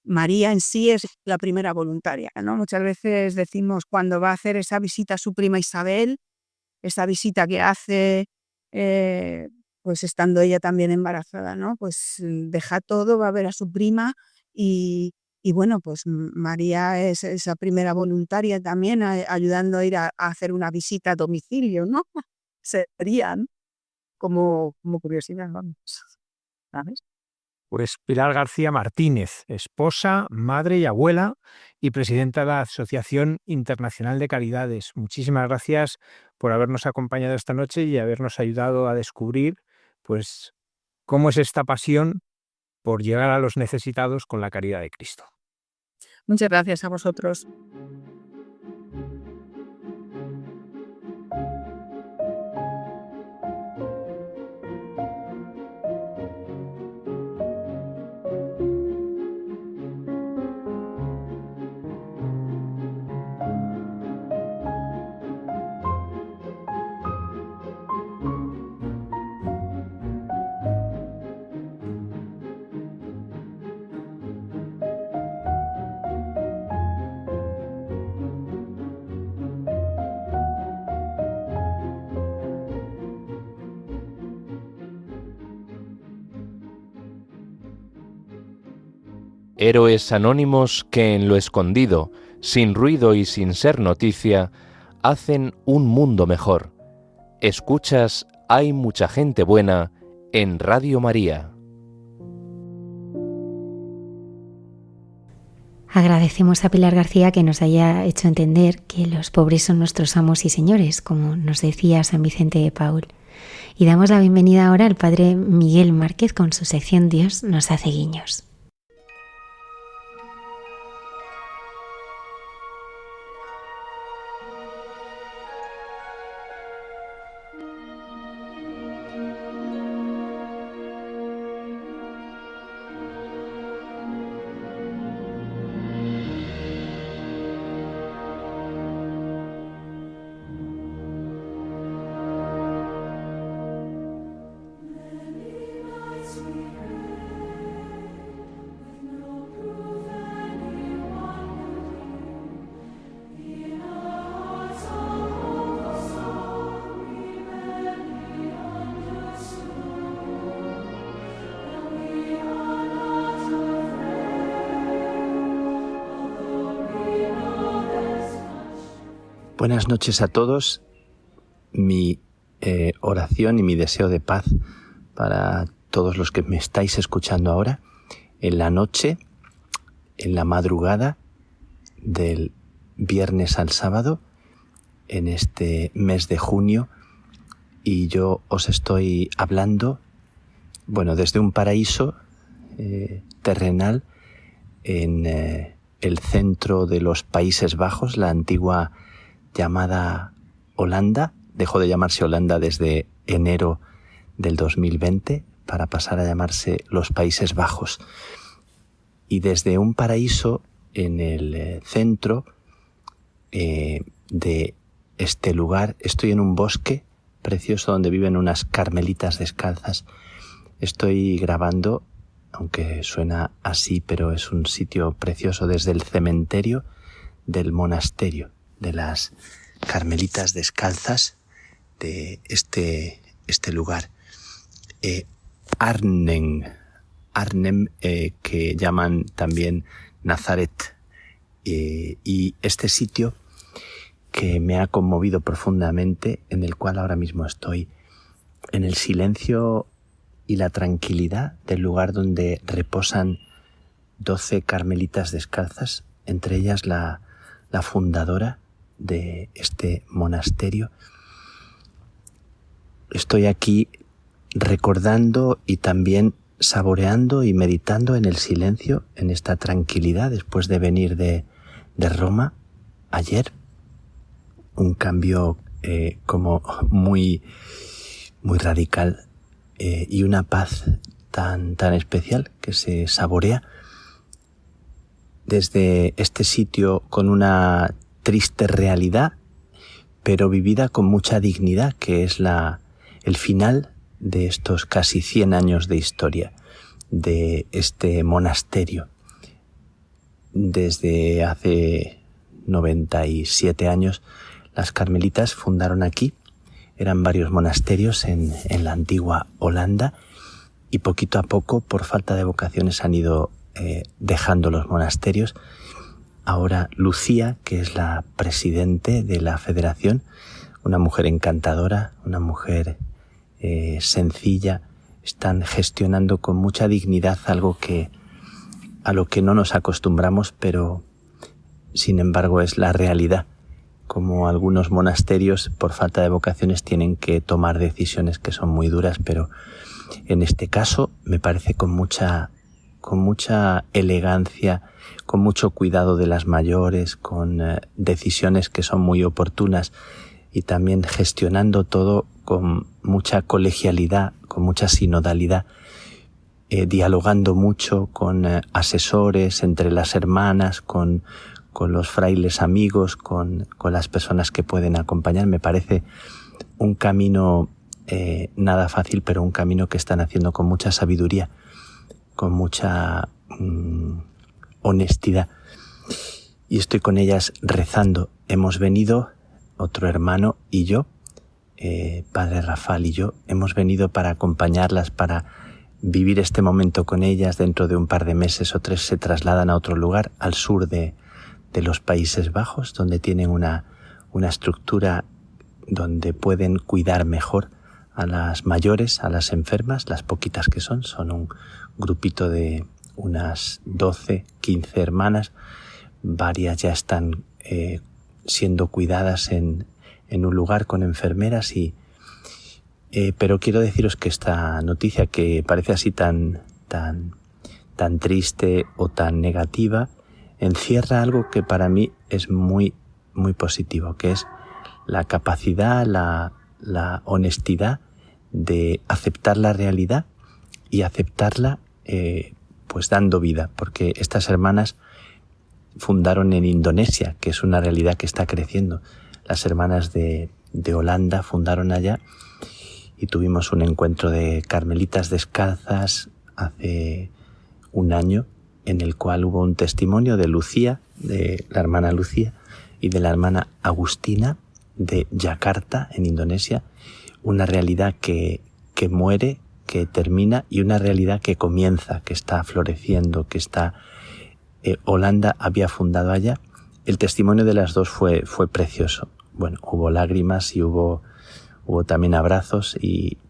María en sí es la primera voluntaria, ¿no? Muchas veces decimos cuando va a hacer esa visita a su prima Isabel, esa visita que hace, pues estando ella también embarazada, ¿no? Pues deja todo, va a ver a su prima y bueno, pues María es esa primera voluntaria también ayudando a ir a hacer una visita a domicilio, ¿no? Serían como curiosidad, vamos, ¿sabes? Pues Pilar García Martínez, esposa, madre y abuela y presidenta de la Asociación Internacional de Caridades. Muchísimas gracias por habernos acompañado esta noche y habernos ayudado a descubrir, pues, cómo es esta pasión por llegar a los necesitados con la caridad de Cristo. Muchas gracias a vosotros. héroes anónimos que en lo escondido, sin ruido y sin ser noticia, hacen un mundo mejor. Escuchas Hay mucha gente buena en Radio María. Agradecemos a Pilar García que nos haya hecho entender que los pobres son nuestros amos y señores, como nos decía San Vicente de Paúl. Y damos la bienvenida ahora al Padre Miguel Márquez con su sección Dios nos hace guiños. Buenas noches a todos. Mi oración y mi deseo de paz para todos los que me estáis escuchando ahora, en la noche, en la madrugada del viernes al sábado, en este mes de junio, y yo os estoy hablando, desde un paraíso terrenal en el centro de los Países Bajos, la antigua llamada Holanda. Dejó de llamarse Holanda desde enero del 2020 para pasar a llamarse los Países Bajos. Y desde un paraíso en el centro de este lugar, estoy en un bosque precioso donde viven unas carmelitas descalzas. Estoy grabando, aunque suena así, pero es un sitio precioso, desde el cementerio del monasterio de las carmelitas descalzas de este lugar. Arnhem, que llaman también Nazaret, y este sitio que me ha conmovido profundamente, en el cual ahora mismo estoy, en el silencio y la tranquilidad del lugar donde reposan 12 carmelitas descalzas, entre ellas la fundadora de este monasterio. Estoy aquí recordando y también saboreando y meditando en el silencio, en esta tranquilidad, después de venir de Roma ayer. Un cambio como muy radical, y una paz tan especial que se saborea desde este sitio, con una triste realidad, pero vivida con mucha dignidad, que es el final de estos casi 100 años de historia de este monasterio. Desde hace 97 años las carmelitas fundaron aquí. Eran varios monasterios en la antigua Holanda, y poquito a poco, por falta de vocaciones, han ido dejando los monasterios. Ahora Lucía, que es la presidente de la federación, una mujer encantadora, una mujer sencilla, están gestionando con mucha dignidad algo a lo que no nos acostumbramos, pero sin embargo es la realidad. Como algunos monasterios, por falta de vocaciones, tienen que tomar decisiones que son muy duras, pero en este caso me parece con mucha elegancia, con mucho cuidado de las mayores, con decisiones que son muy oportunas, y también gestionando todo con mucha colegialidad, con mucha sinodalidad, dialogando mucho con asesores, entre las hermanas, con los frailes amigos, con las personas que pueden acompañar. Me parece un camino nada fácil, pero un camino que están haciendo con mucha sabiduría, con mucha honestidad. Y estoy con ellas rezando. Hemos venido, otro hermano y yo, Padre Rafael y yo, hemos venido para acompañarlas, para vivir este momento con ellas. Dentro de un par de meses o 3 se trasladan a otro lugar, al sur de los Países Bajos, donde tienen una estructura donde pueden cuidar mejor a las mayores, a las enfermas, las poquitas que son un grupito de unas 12, 15 hermanas. Varias ya están siendo cuidadas en un lugar con enfermeras pero quiero deciros que esta noticia, que parece así tan triste o tan negativa, encierra algo que para mí es muy, muy positivo, que es la capacidad, la honestidad de aceptar la realidad y aceptarla pues dando vida, porque estas hermanas fundaron en Indonesia, que es una realidad que está creciendo. Las hermanas de Holanda fundaron allá y tuvimos un encuentro de carmelitas descalzas hace un año, en el cual hubo un testimonio de Lucía, de la hermana Lucía, y de la hermana Agustina de Yakarta, en Indonesia. Una realidad que muere, que termina, y una realidad que comienza, que está floreciendo, que está... Holanda había fundado allá. El testimonio de las dos fue precioso. Bueno, hubo lágrimas y hubo también abrazos,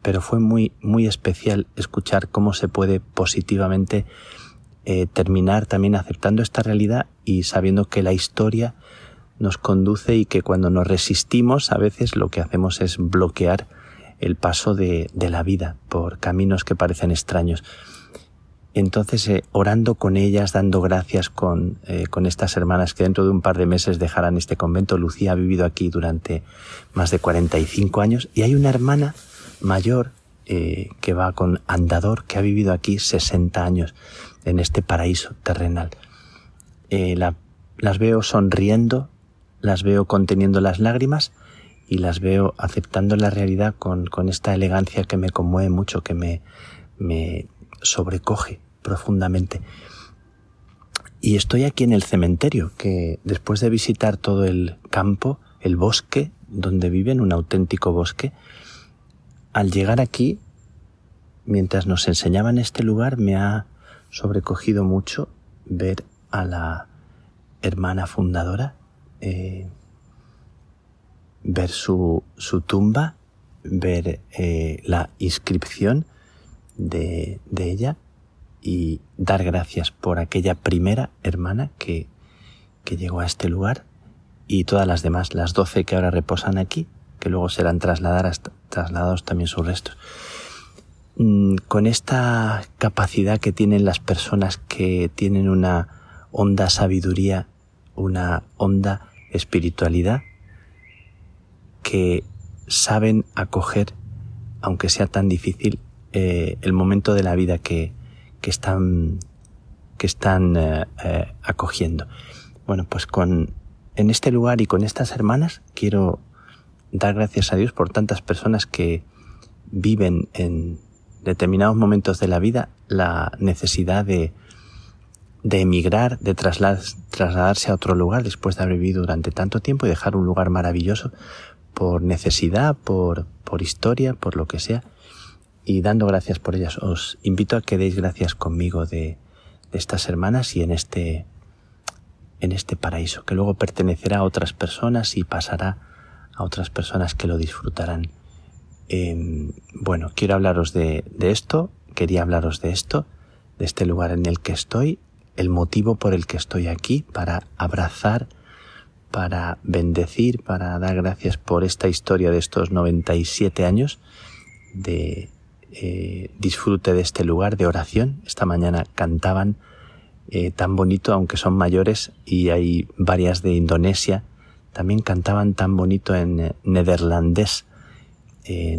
pero fue muy, muy especial escuchar cómo se puede positivamente terminar también aceptando esta realidad y sabiendo que la historia nos conduce y que cuando nos resistimos a veces lo que hacemos es bloquear el paso de la vida por caminos que parecen extraños. Entonces, orando con ellas, dando gracias con estas hermanas que dentro de un par de meses dejarán este convento. Lucía ha vivido aquí durante más de 45 años y hay una hermana mayor que va con andador, que ha vivido aquí 60 años en este paraíso terrenal. Las veo sonriendo, las veo conteniendo las lágrimas y las veo aceptando la realidad con esta elegancia que me conmueve mucho, que me sobrecoge profundamente. Y estoy aquí en el cementerio, que después de visitar todo el campo, el bosque donde viven, un auténtico bosque, al llegar aquí, mientras nos enseñaban este lugar, me ha sobrecogido mucho ver a la hermana fundadora, ver su tumba, ver la inscripción de ella y dar gracias por aquella primera hermana que llegó a este lugar y todas las demás, las 12 que ahora reposan aquí, que luego serán trasladados también sus restos. Con esta capacidad que tienen las personas que tienen una honda sabiduría, una honda espiritualidad, que saben acoger, aunque sea tan difícil, el momento de la vida que están acogiendo. Bueno, pues en este lugar y con estas hermanas quiero dar gracias a Dios por tantas personas que viven en determinados momentos de la vida la necesidad de emigrar, de trasladarse a otro lugar después de haber vivido durante tanto tiempo y dejar un lugar maravilloso por necesidad, por historia, por lo que sea, y dando gracias por ellas. Os invito a que deis gracias conmigo de estas hermanas y en este paraíso, que luego pertenecerá a otras personas y pasará a otras personas que lo disfrutarán. Bueno, quiero hablaros de esto, quería hablaros de esto, de este lugar en el que estoy, el motivo por el que estoy aquí, para abrazar, para bendecir, para dar gracias por esta historia de estos 97 años de disfrute de este lugar, de oración. Esta mañana cantaban tan bonito, aunque son mayores, y hay varias de Indonesia, también cantaban tan bonito en neerlandés.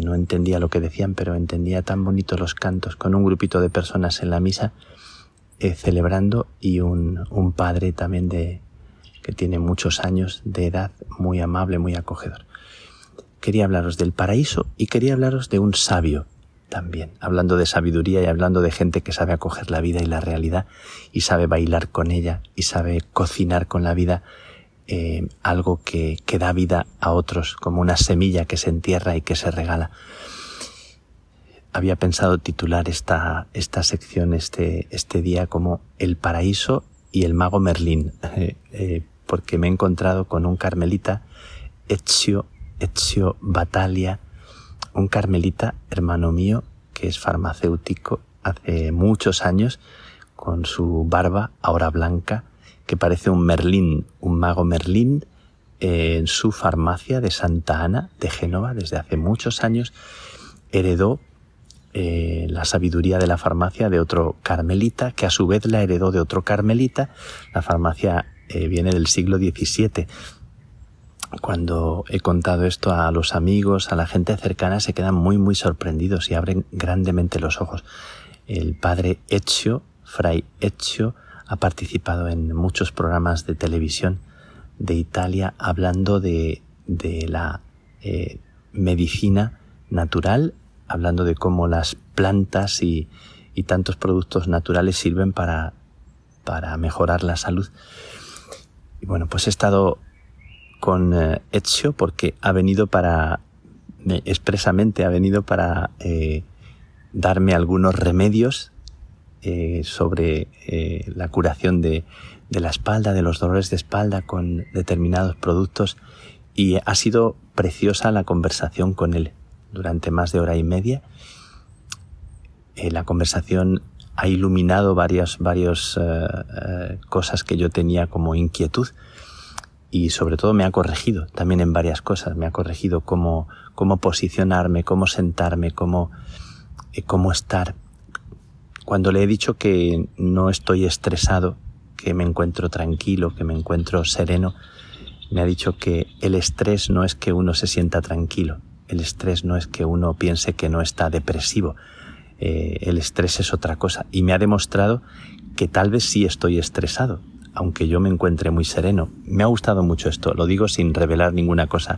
No entendía lo que decían, pero entendía tan bonito los cantos, con un grupito de personas en la misa celebrando, y un padre también que tiene muchos años de edad, muy amable, muy acogedor. Quería hablaros del paraíso y quería hablaros de un sabio también, hablando de sabiduría y hablando de gente que sabe acoger la vida y la realidad y sabe bailar con ella y sabe cocinar con la vida, algo que da vida a otros, como una semilla que se entierra y que se regala. había pensado titular esta sección, este día, como El paraíso y el mago Merlín, porque me he encontrado con un carmelita, Ezio Battaglia, un carmelita, hermano mío, que es farmacéutico hace muchos años, con su barba ahora blanca, que parece un Merlín, un mago Merlín, en su farmacia de Santa Ana de Génova. Desde hace muchos años heredó la sabiduría de la farmacia de otro carmelita, que a su vez la heredó de otro carmelita. La farmacia viene del siglo XVII. Cuando he contado esto a los amigos, a la gente cercana, se quedan muy, muy sorprendidos y abren grandemente los ojos. El padre Ezio, Fray Ezio, ha participado en muchos programas de televisión de Italia hablando de la medicina natural, hablando de cómo las plantas y tantos productos naturales sirven para mejorar la salud. Y bueno, pues he estado con Ezio porque expresamente ha venido para darme algunos remedios sobre la curación de la espalda, de los dolores de espalda con determinados productos, y ha sido preciosa la conversación con él durante más de hora y media. La conversación ha iluminado varias cosas que yo tenía como inquietud, y sobre todo me ha corregido también en varias cosas. Me ha corregido cómo posicionarme, cómo sentarme, cómo estar. Cuando le he dicho que no estoy estresado, que me encuentro tranquilo, que me encuentro sereno, me ha dicho que el estrés no es que uno se sienta tranquilo, el estrés no es que uno piense que no está depresivo, el estrés es otra cosa, y me ha demostrado que tal vez sí estoy estresado, aunque yo me encuentre muy sereno. Me ha gustado mucho esto, lo digo sin revelar ninguna cosa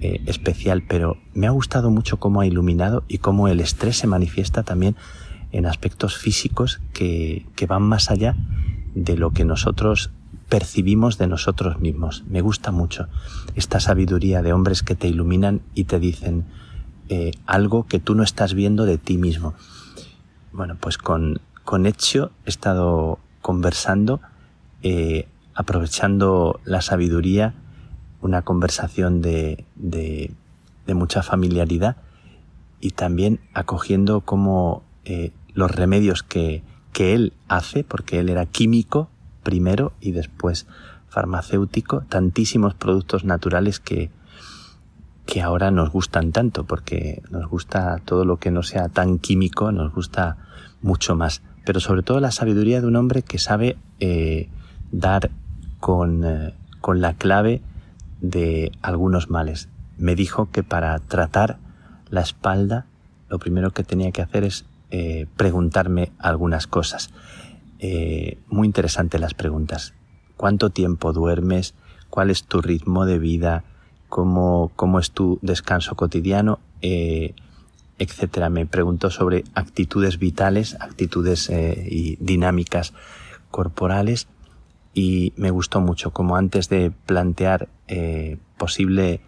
especial, pero me ha gustado mucho cómo ha iluminado y cómo el estrés se manifiesta también en aspectos físicos que van más allá de lo que nosotros percibimos de nosotros mismos. Me gusta mucho esta sabiduría de hombres que te iluminan y te dicen algo que tú no estás viendo de ti mismo. Bueno, pues con Ezio he estado conversando, aprovechando la sabiduría, una conversación de mucha familiaridad, y también acogiendo como los remedios que él hace, porque él era químico primero y después farmacéutico, tantísimos productos naturales que ahora nos gustan tanto, porque nos gusta todo lo que no sea tan químico, nos gusta mucho más. Pero sobre todo la sabiduría de un hombre que sabe dar con la clave de algunos males. Me dijo que para tratar la espalda lo primero que tenía que hacer es preguntarme algunas cosas. Muy interesantes las preguntas. ¿Cuánto tiempo duermes? ¿Cuál es tu ritmo de vida? ¿Cómo es tu descanso cotidiano? Etcétera. Me preguntó sobre actitudes vitales, actitudes y dinámicas corporales, y me gustó mucho como antes de plantear posible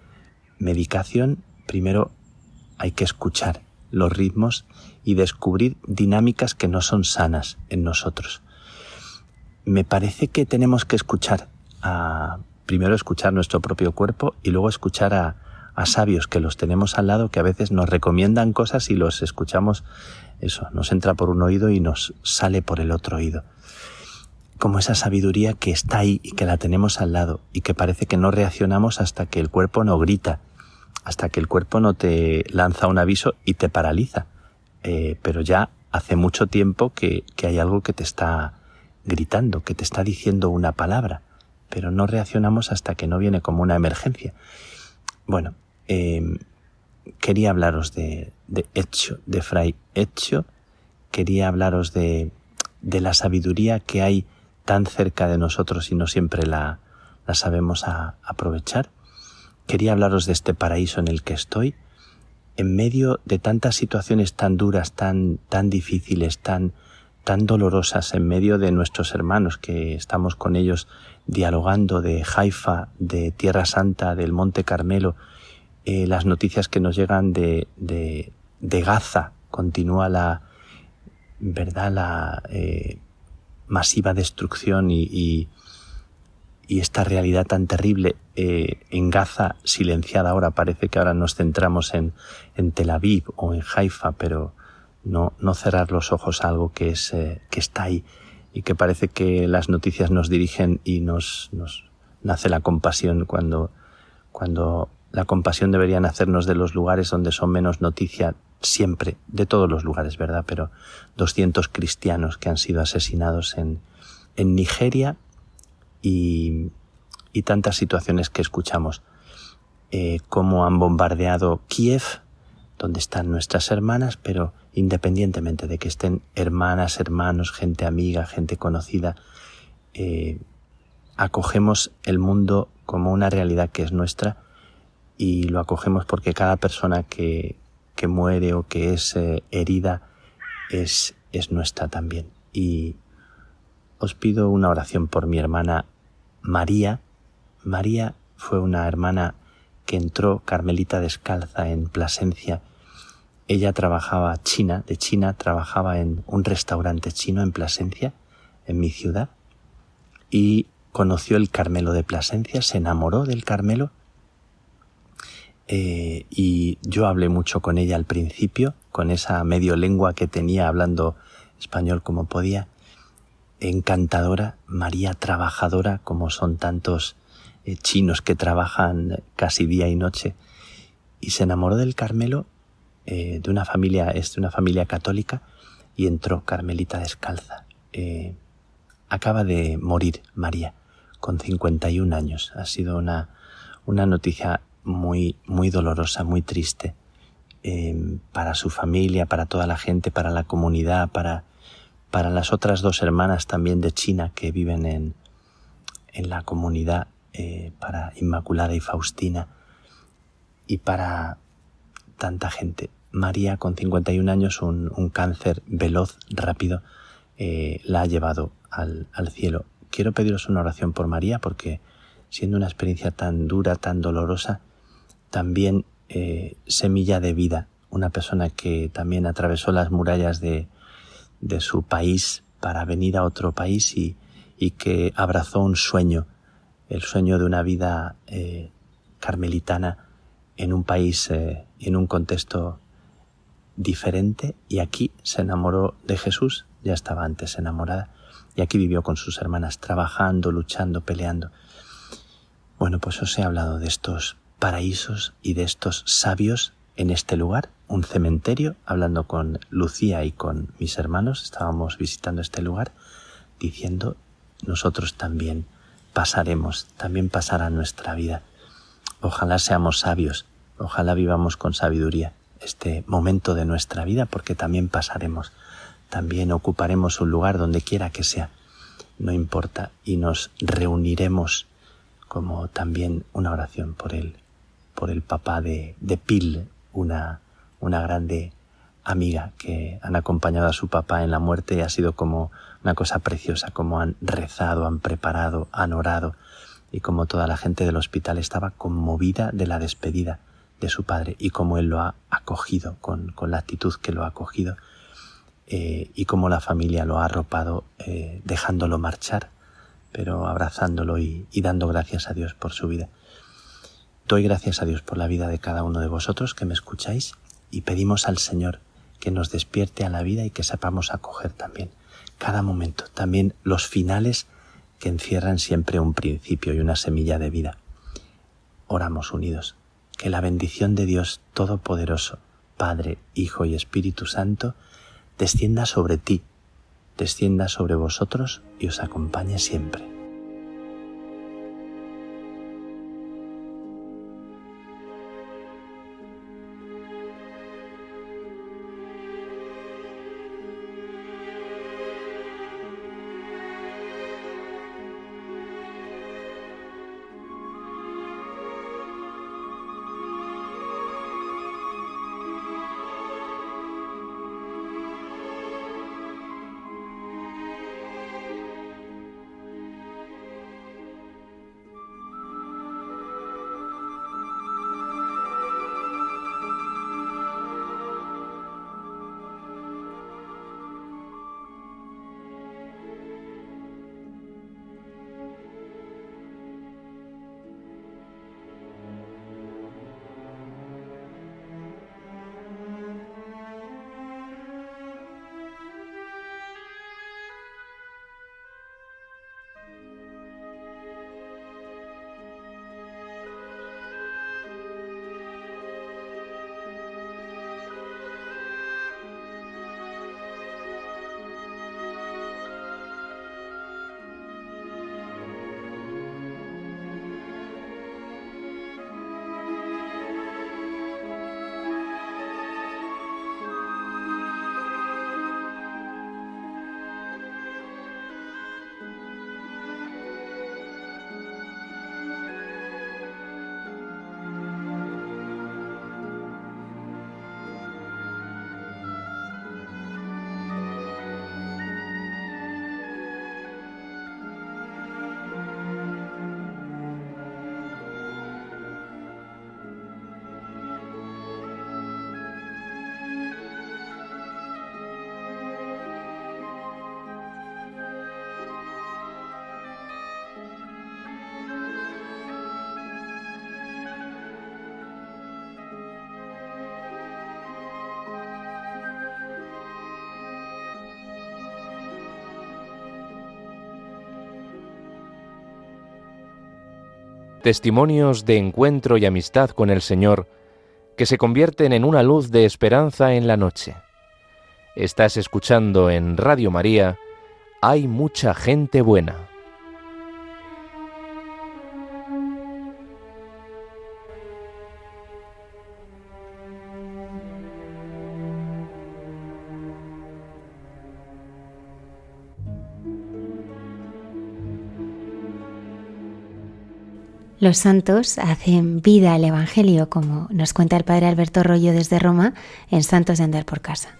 medicación, primero hay que escuchar los ritmos y descubrir dinámicas que no son sanas en nosotros. Me parece que tenemos que primero escuchar nuestro propio cuerpo y luego escuchar a sabios que los tenemos al lado, que a veces nos recomiendan cosas y los escuchamos, eso, nos entra por un oído y nos sale por el otro oído. Como esa sabiduría que está ahí y que la tenemos al lado y que parece que no reaccionamos hasta que el cuerpo no grita, hasta que el cuerpo no te lanza un aviso y te paraliza. Pero ya hace mucho tiempo que hay algo que te está gritando, que te está diciendo una palabra, pero no reaccionamos hasta que no viene como una emergencia. Bueno, quería hablaros de Ezio, de Fray Ezio. Quería hablaros de la sabiduría que hay tan cerca de nosotros y no siempre la sabemos aprovechar. Quería hablaros de este paraíso en el que estoy, en medio de tantas situaciones tan duras, tan difíciles, tan dolorosas, en medio de nuestros hermanos que estamos con ellos dialogando, de Haifa, de Tierra Santa, del Monte Carmelo, las noticias que nos llegan de Gaza, continúa la masiva destrucción y esta realidad tan terrible en Gaza, silenciada ahora. Parece que ahora nos centramos en Tel Aviv o en Haifa, pero no cerrar los ojos a algo que está ahí y que parece que las noticias nos dirigen y nos nace la compasión cuando la compasión debería nacernos de los lugares donde son menos noticia, siempre, de todos los lugares, ¿verdad? Pero 200 cristianos que han sido asesinados en Nigeria y tantas situaciones que escuchamos, cómo han bombardeado Kiev, donde están nuestras hermanas, pero independientemente de que estén hermanas, hermanos, gente amiga, gente conocida, acogemos el mundo como una realidad que es nuestra y lo acogemos porque cada persona que muere o que es herida es nuestra también. Y os pido una oración por mi hermana María. María fue una hermana que entró carmelita descalza en Plasencia. Ella trabajaba de China, trabajaba en un restaurante chino en Plasencia, en mi ciudad, y conoció el Carmelo de Plasencia, se enamoró del Carmelo, y yo hablé mucho con ella al principio, con esa medio lengua que tenía, hablando español como podía. Encantadora, María trabajadora, como son tantos chinos que trabajan casi día y noche, y se enamoró del Carmelo, de una familia católica, y entró carmelita descalza. Acaba de morir María con 51 años. Ha sido una noticia muy, muy dolorosa, muy triste, para su familia, para toda la gente, para la comunidad, para las otras dos hermanas también de China que viven en la comunidad, para Inmaculada y Faustina, y para tanta gente. María, con 51 años, un cáncer veloz, rápido, la ha llevado al cielo. Quiero pediros una oración por María, porque siendo una experiencia tan dura, tan dolorosa, también semilla de vida, una persona que también atravesó las murallas de su país para venir a otro país y que abrazó un sueño, el sueño de una vida carmelitana en un país, en un contexto diferente, y aquí se enamoró de Jesús, ya estaba antes enamorada, y aquí vivió con sus hermanas, trabajando, luchando, peleando. Bueno, pues os he hablado de estos paraísos y de estos sabios en este lugar, un cementerio, hablando con Lucía y con mis hermanos, estábamos visitando este lugar, diciendo, nosotros también pasaremos, también pasará nuestra vida. Ojalá seamos sabios, ojalá vivamos con sabiduría este momento de nuestra vida, porque también pasaremos, también ocuparemos un lugar donde quiera que sea, no importa, y nos reuniremos, como también una oración por el papá de Pil, una grande amiga que han acompañado a su papá en la muerte, y ha sido como una cosa preciosa, como han rezado, han preparado, han orado, y como toda la gente del hospital estaba conmovida de la despedida de su padre y cómo él lo ha acogido con la actitud que lo ha acogido, y cómo la familia lo ha arropado, dejándolo marchar, pero abrazándolo y dando gracias a Dios por su vida. Doy gracias a Dios por la vida de cada uno de vosotros que me escucháis, y pedimos al Señor que nos despierte a la vida y que sepamos acoger también cada momento, también los finales que encierran siempre un principio y una semilla de vida. Oramos unidos. Que la bendición de Dios Todopoderoso, Padre, Hijo y Espíritu Santo, descienda sobre ti, descienda sobre vosotros y os acompañe siempre. testimonios de encuentro y amistad con el Señor que se convierten en una luz de esperanza en la noche. Estás escuchando en Radio María, Hay mucha gente buena. Los santos hacen vida al Evangelio, como nos cuenta el padre Alberto Rollo desde Roma, en Santos de Andar por Casa.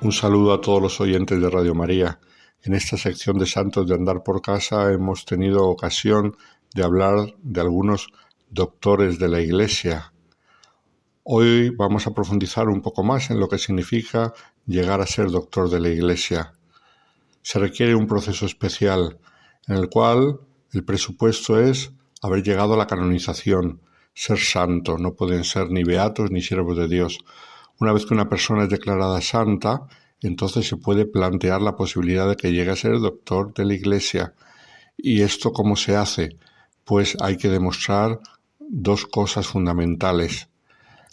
Un saludo a todos los oyentes de Radio María. En esta sección de Santos de Andar por Casa hemos tenido ocasión de hablar de algunos doctores de la Iglesia. Hoy vamos a profundizar un poco más en lo que significa llegar a ser doctor de la Iglesia. Se requiere un proceso especial en el cual el presupuesto es haber llegado a la canonización, ser santo. No pueden ser ni beatos ni siervos de Dios. Una vez que una persona es declarada santa, entonces se puede plantear la posibilidad de que llegue a ser doctor de la Iglesia. ¿Y esto cómo se hace? Pues hay que demostrar dos cosas fundamentales.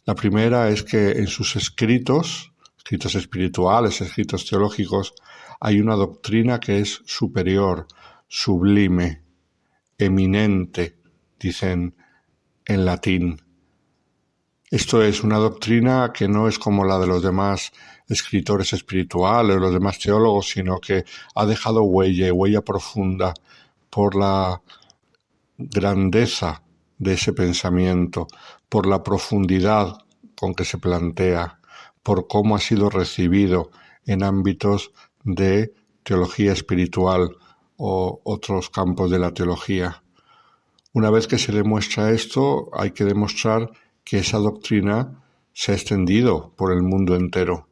La primera es que en sus escritos espirituales, escritos teológicos, hay una doctrina que es superior, sublime, eminente, dicen en latín. Esto es una doctrina que no es como la de los demás escritores espirituales, los demás teólogos, sino que ha dejado huella profunda por la grandeza de ese pensamiento, por la profundidad con que se plantea, por cómo ha sido recibido en ámbitos de teología espiritual o otros campos de la teología. Una vez que se demuestra esto, hay que demostrar que esa doctrina se ha extendido por el mundo entero,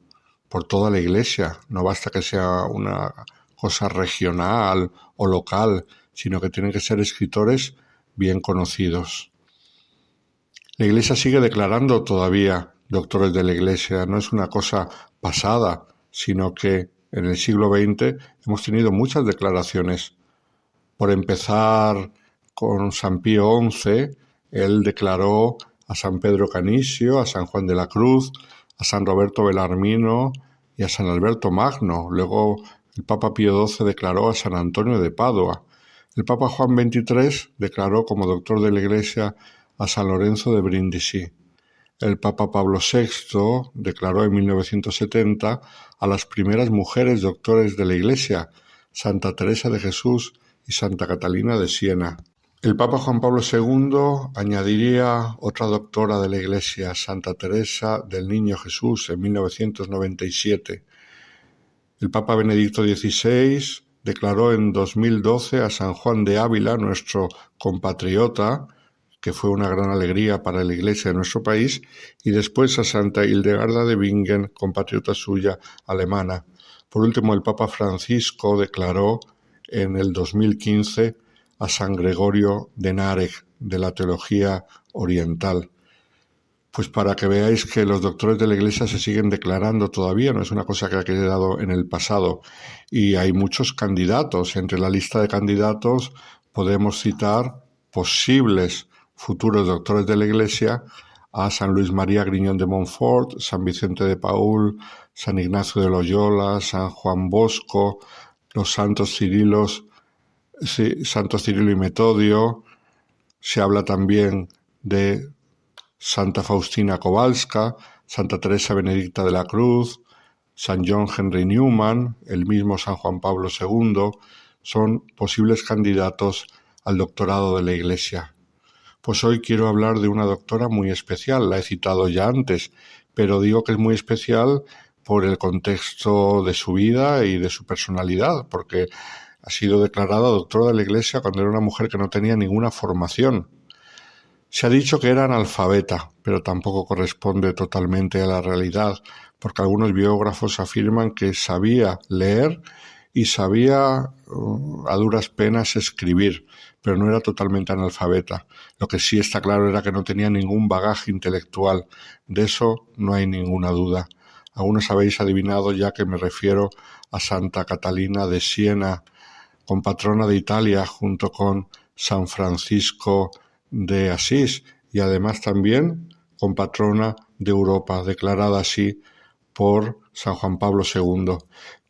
por toda la Iglesia. No basta que sea una cosa regional o local, sino que tienen que ser escritores bien conocidos. La Iglesia sigue declarando todavía doctores de la Iglesia. No es una cosa pasada, sino que en el siglo XX hemos tenido muchas declaraciones. Por empezar con San Pío XI, él declaró a San Pedro Canisio, a San Juan de la Cruz, a San Roberto Belarmino y a San Alberto Magno. Luego el Papa Pío XII declaró a San Antonio de Padua. El Papa Juan XXIII declaró como doctor de la Iglesia a San Lorenzo de Brindisi. El Papa Pablo VI declaró en 1970 a las primeras mujeres doctores de la Iglesia, Santa Teresa de Jesús y Santa Catalina de Siena. El Papa Juan Pablo II añadiría otra doctora de la Iglesia, Santa Teresa del Niño Jesús, en 1997. El Papa Benedicto XVI declaró en 2012 a San Juan de Ávila, nuestro compatriota, que fue una gran alegría para la Iglesia de nuestro país, y después a Santa Hildegarda de Bingen, compatriota suya alemana. Por último, el Papa Francisco declaró en el 2015 a San Gregorio de Narek, de la teología oriental. Pues para que veáis que los doctores de la Iglesia se siguen declarando todavía, no es una cosa que ha quedado en el pasado. Y hay muchos candidatos. Entre la lista de candidatos podemos citar posibles futuros doctores de la Iglesia a San Luis María Griñón de Montfort, San Vicente de Paúl, San Ignacio de Loyola, San Juan Bosco, los santos Cirilo y Metodio. Se habla también de Santa Faustina Kowalska, Santa Teresa Benedicta de la Cruz, San John Henry Newman, el mismo San Juan Pablo II, son posibles candidatos al doctorado de la Iglesia. Pues hoy quiero hablar de una doctora muy especial, la he citado ya antes, pero digo que es muy especial por el contexto de su vida y de su personalidad, porque ha sido declarada doctora de la Iglesia cuando era una mujer que no tenía ninguna formación. Se ha dicho que era analfabeta, pero tampoco corresponde totalmente a la realidad, porque algunos biógrafos afirman que sabía leer y sabía a duras penas escribir, pero no era totalmente analfabeta. Lo que sí está claro era que no tenía ningún bagaje intelectual. De eso no hay ninguna duda. Algunos habéis adivinado ya que me refiero a Santa Catalina de Siena, compatrona de Italia, junto con San Francisco de Asís, y además también compatrona de Europa, declarada así por San Juan Pablo II.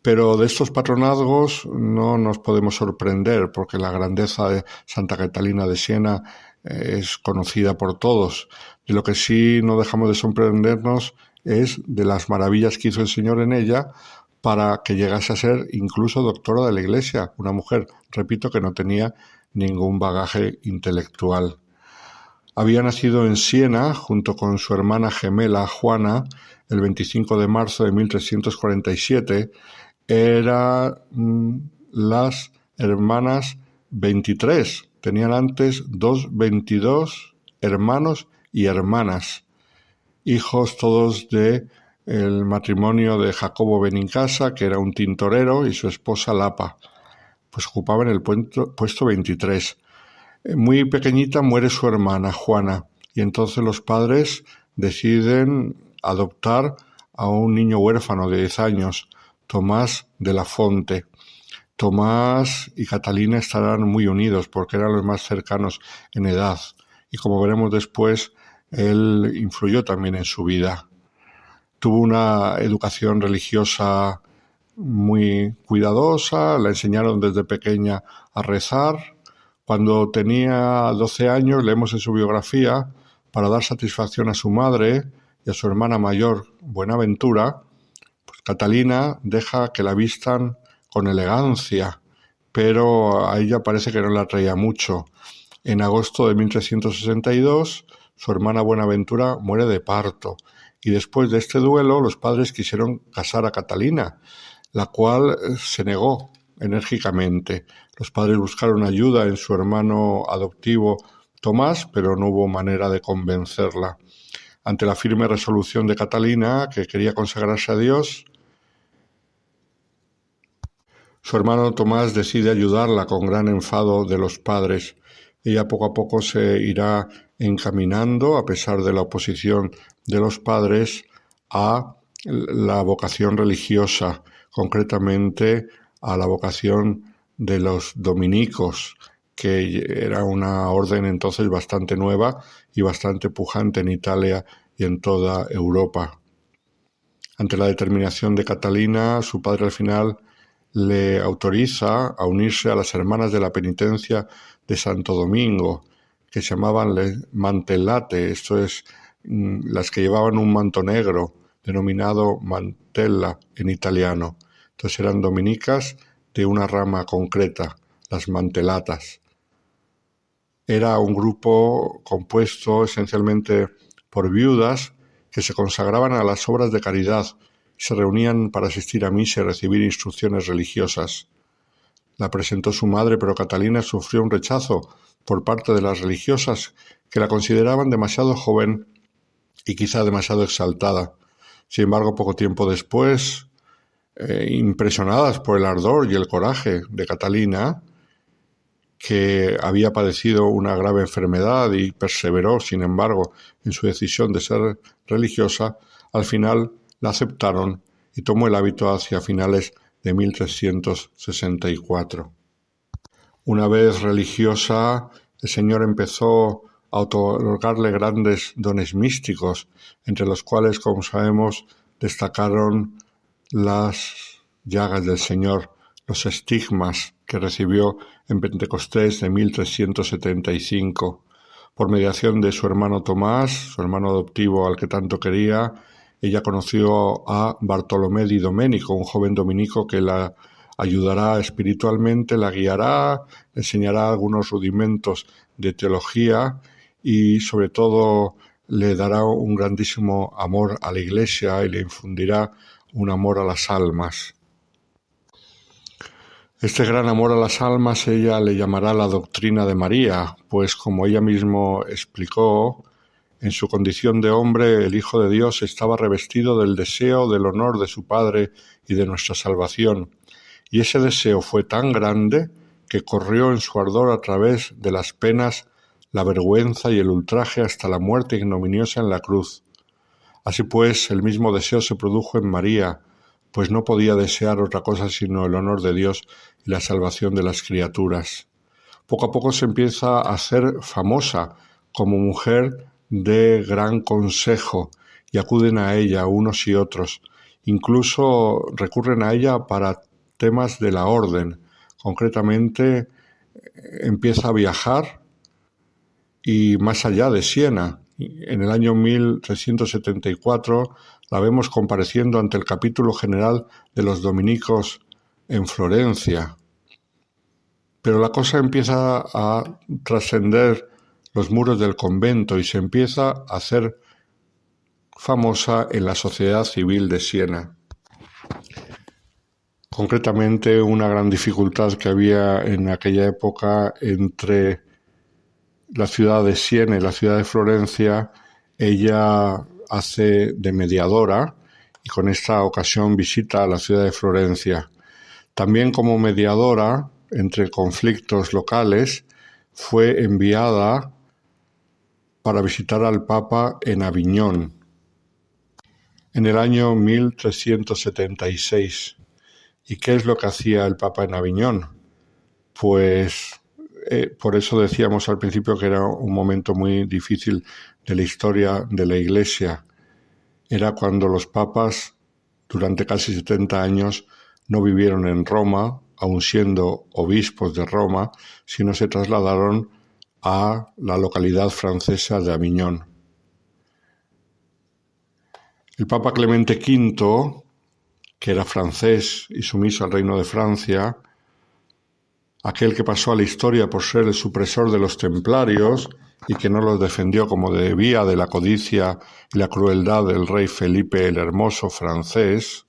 Pero de estos patronazgos no nos podemos sorprender, porque la grandeza de Santa Catalina de Siena es conocida por todos. De lo que sí no dejamos de sorprendernos es de las maravillas que hizo el Señor en ella para que llegase a ser incluso doctora de la Iglesia, una mujer, repito, que no tenía ningún bagaje intelectual. Había nacido en Siena junto con su hermana gemela Juana el 25 de marzo de 1347. Eran las hermanas 23. Tenían antes 22 hermanos y hermanas, hijos todos de el matrimonio de Jacobo Benincasa, que era un tintorero, y su esposa Lapa, pues ocupaban el puesto 23. Muy pequeñita muere su hermana Juana, y entonces los padres deciden adoptar a un niño huérfano de 10 años, Tomás de la Fonte. Tomás y Catalina estarán muy unidos porque eran los más cercanos en edad, y como veremos después, él influyó también en su vida. Tuvo una educación religiosa muy cuidadosa, la enseñaron desde pequeña a rezar. Cuando tenía 12 años, leemos en su biografía, para dar satisfacción a su madre y a su hermana mayor, Buenaventura, pues Catalina deja que la vistan con elegancia, pero a ella parece que no la atraía mucho. En agosto de 1362, su hermana Buenaventura muere de parto, y después de este duelo los padres quisieron casar a Catalina, la cual se negó enérgicamente. Los padres buscaron ayuda en su hermano adoptivo Tomás, pero no hubo manera de convencerla. Ante la firme resolución de Catalina, que quería consagrarse a Dios, su hermano Tomás decide ayudarla con gran enfado de los padres. Ella poco a poco se irá encaminando, a pesar de la oposición de los padres, a la vocación religiosa, concretamente a la vocación de los dominicos, que era una orden entonces bastante nueva y bastante pujante en Italia y en toda Europa. Ante la determinación de Catalina, su padre al final le autoriza a unirse a las hermanas de la penitencia de Santo Domingo, que se llamaban le mantellate, esto es, las que llevaban un manto negro, denominado mantella en italiano. Entonces eran dominicas de una rama concreta, las mantellatas. Era un grupo compuesto esencialmente por viudas que se consagraban a las obras de caridad y se reunían para asistir a misa y recibir instrucciones religiosas. La presentó su madre, pero Catalina sufrió un rechazo por parte de las religiosas, que la consideraban demasiado joven y quizá demasiado exaltada. Sin embargo, poco tiempo después, impresionadas por el ardor y el coraje de Catalina, que había padecido una grave enfermedad y perseveró, sin embargo, en su decisión de ser religiosa, al final la aceptaron y tomó el hábito hacia finales de 1364. Una vez religiosa, el Señor empezó a otorgarle grandes dones místicos, entre los cuales, como sabemos, destacaron las llagas del Señor, los estigmas que recibió en Pentecostés de 1375. Por mediación de su hermano Tomás, su hermano adoptivo al que tanto quería, ella conoció a Bartolomé di Domenico, un joven dominico que la ayudará espiritualmente, la guiará, le enseñará algunos rudimentos de teología y sobre todo le dará un grandísimo amor a la Iglesia y le infundirá un amor a las almas. Este gran amor a las almas ella le llamará la doctrina de María, pues como ella mismo explicó, en su condición de hombre el Hijo de Dios estaba revestido del deseo del honor de su Padre y de nuestra salvación, y ese deseo fue tan grande que corrió en su ardor a través de las penas, la vergüenza y el ultraje hasta la muerte ignominiosa en la cruz. Así pues, el mismo deseo se produjo en María, pues no podía desear otra cosa sino el honor de Dios y la salvación de las criaturas. Poco a poco se empieza a hacer famosa como mujer de gran consejo y acuden a ella unos y otros. Incluso recurren a ella para temas de la orden. Concretamente, empieza a viajar y más allá de Siena. En el año 1374 la vemos compareciendo ante el capítulo general de los dominicos en Florencia. Pero la cosa empieza a trascender los muros del convento y se empieza a hacer famosa en la sociedad civil de Siena. Concretamente, una gran dificultad que había en aquella época entre la ciudad de Siena y la ciudad de Florencia, ella hace de mediadora y con esta ocasión visita a la ciudad de Florencia. También como mediadora entre conflictos locales fue enviada para visitar al Papa en Aviñón en el año 1376. ¿Y qué es lo que hacía el Papa en Aviñón? Pues por eso decíamos al principio que era un momento muy difícil de la historia de la Iglesia. Era cuando los papas, durante casi 70 años, no vivieron en Roma, aun siendo obispos de Roma, sino se trasladaron a la localidad francesa de Aviñón. El Papa Clemente V, que era francés y sumiso al reino de Francia, aquel que pasó a la historia por ser el supresor de los templarios y que no los defendió como debía de la codicia y la crueldad del rey Felipe el Hermoso francés,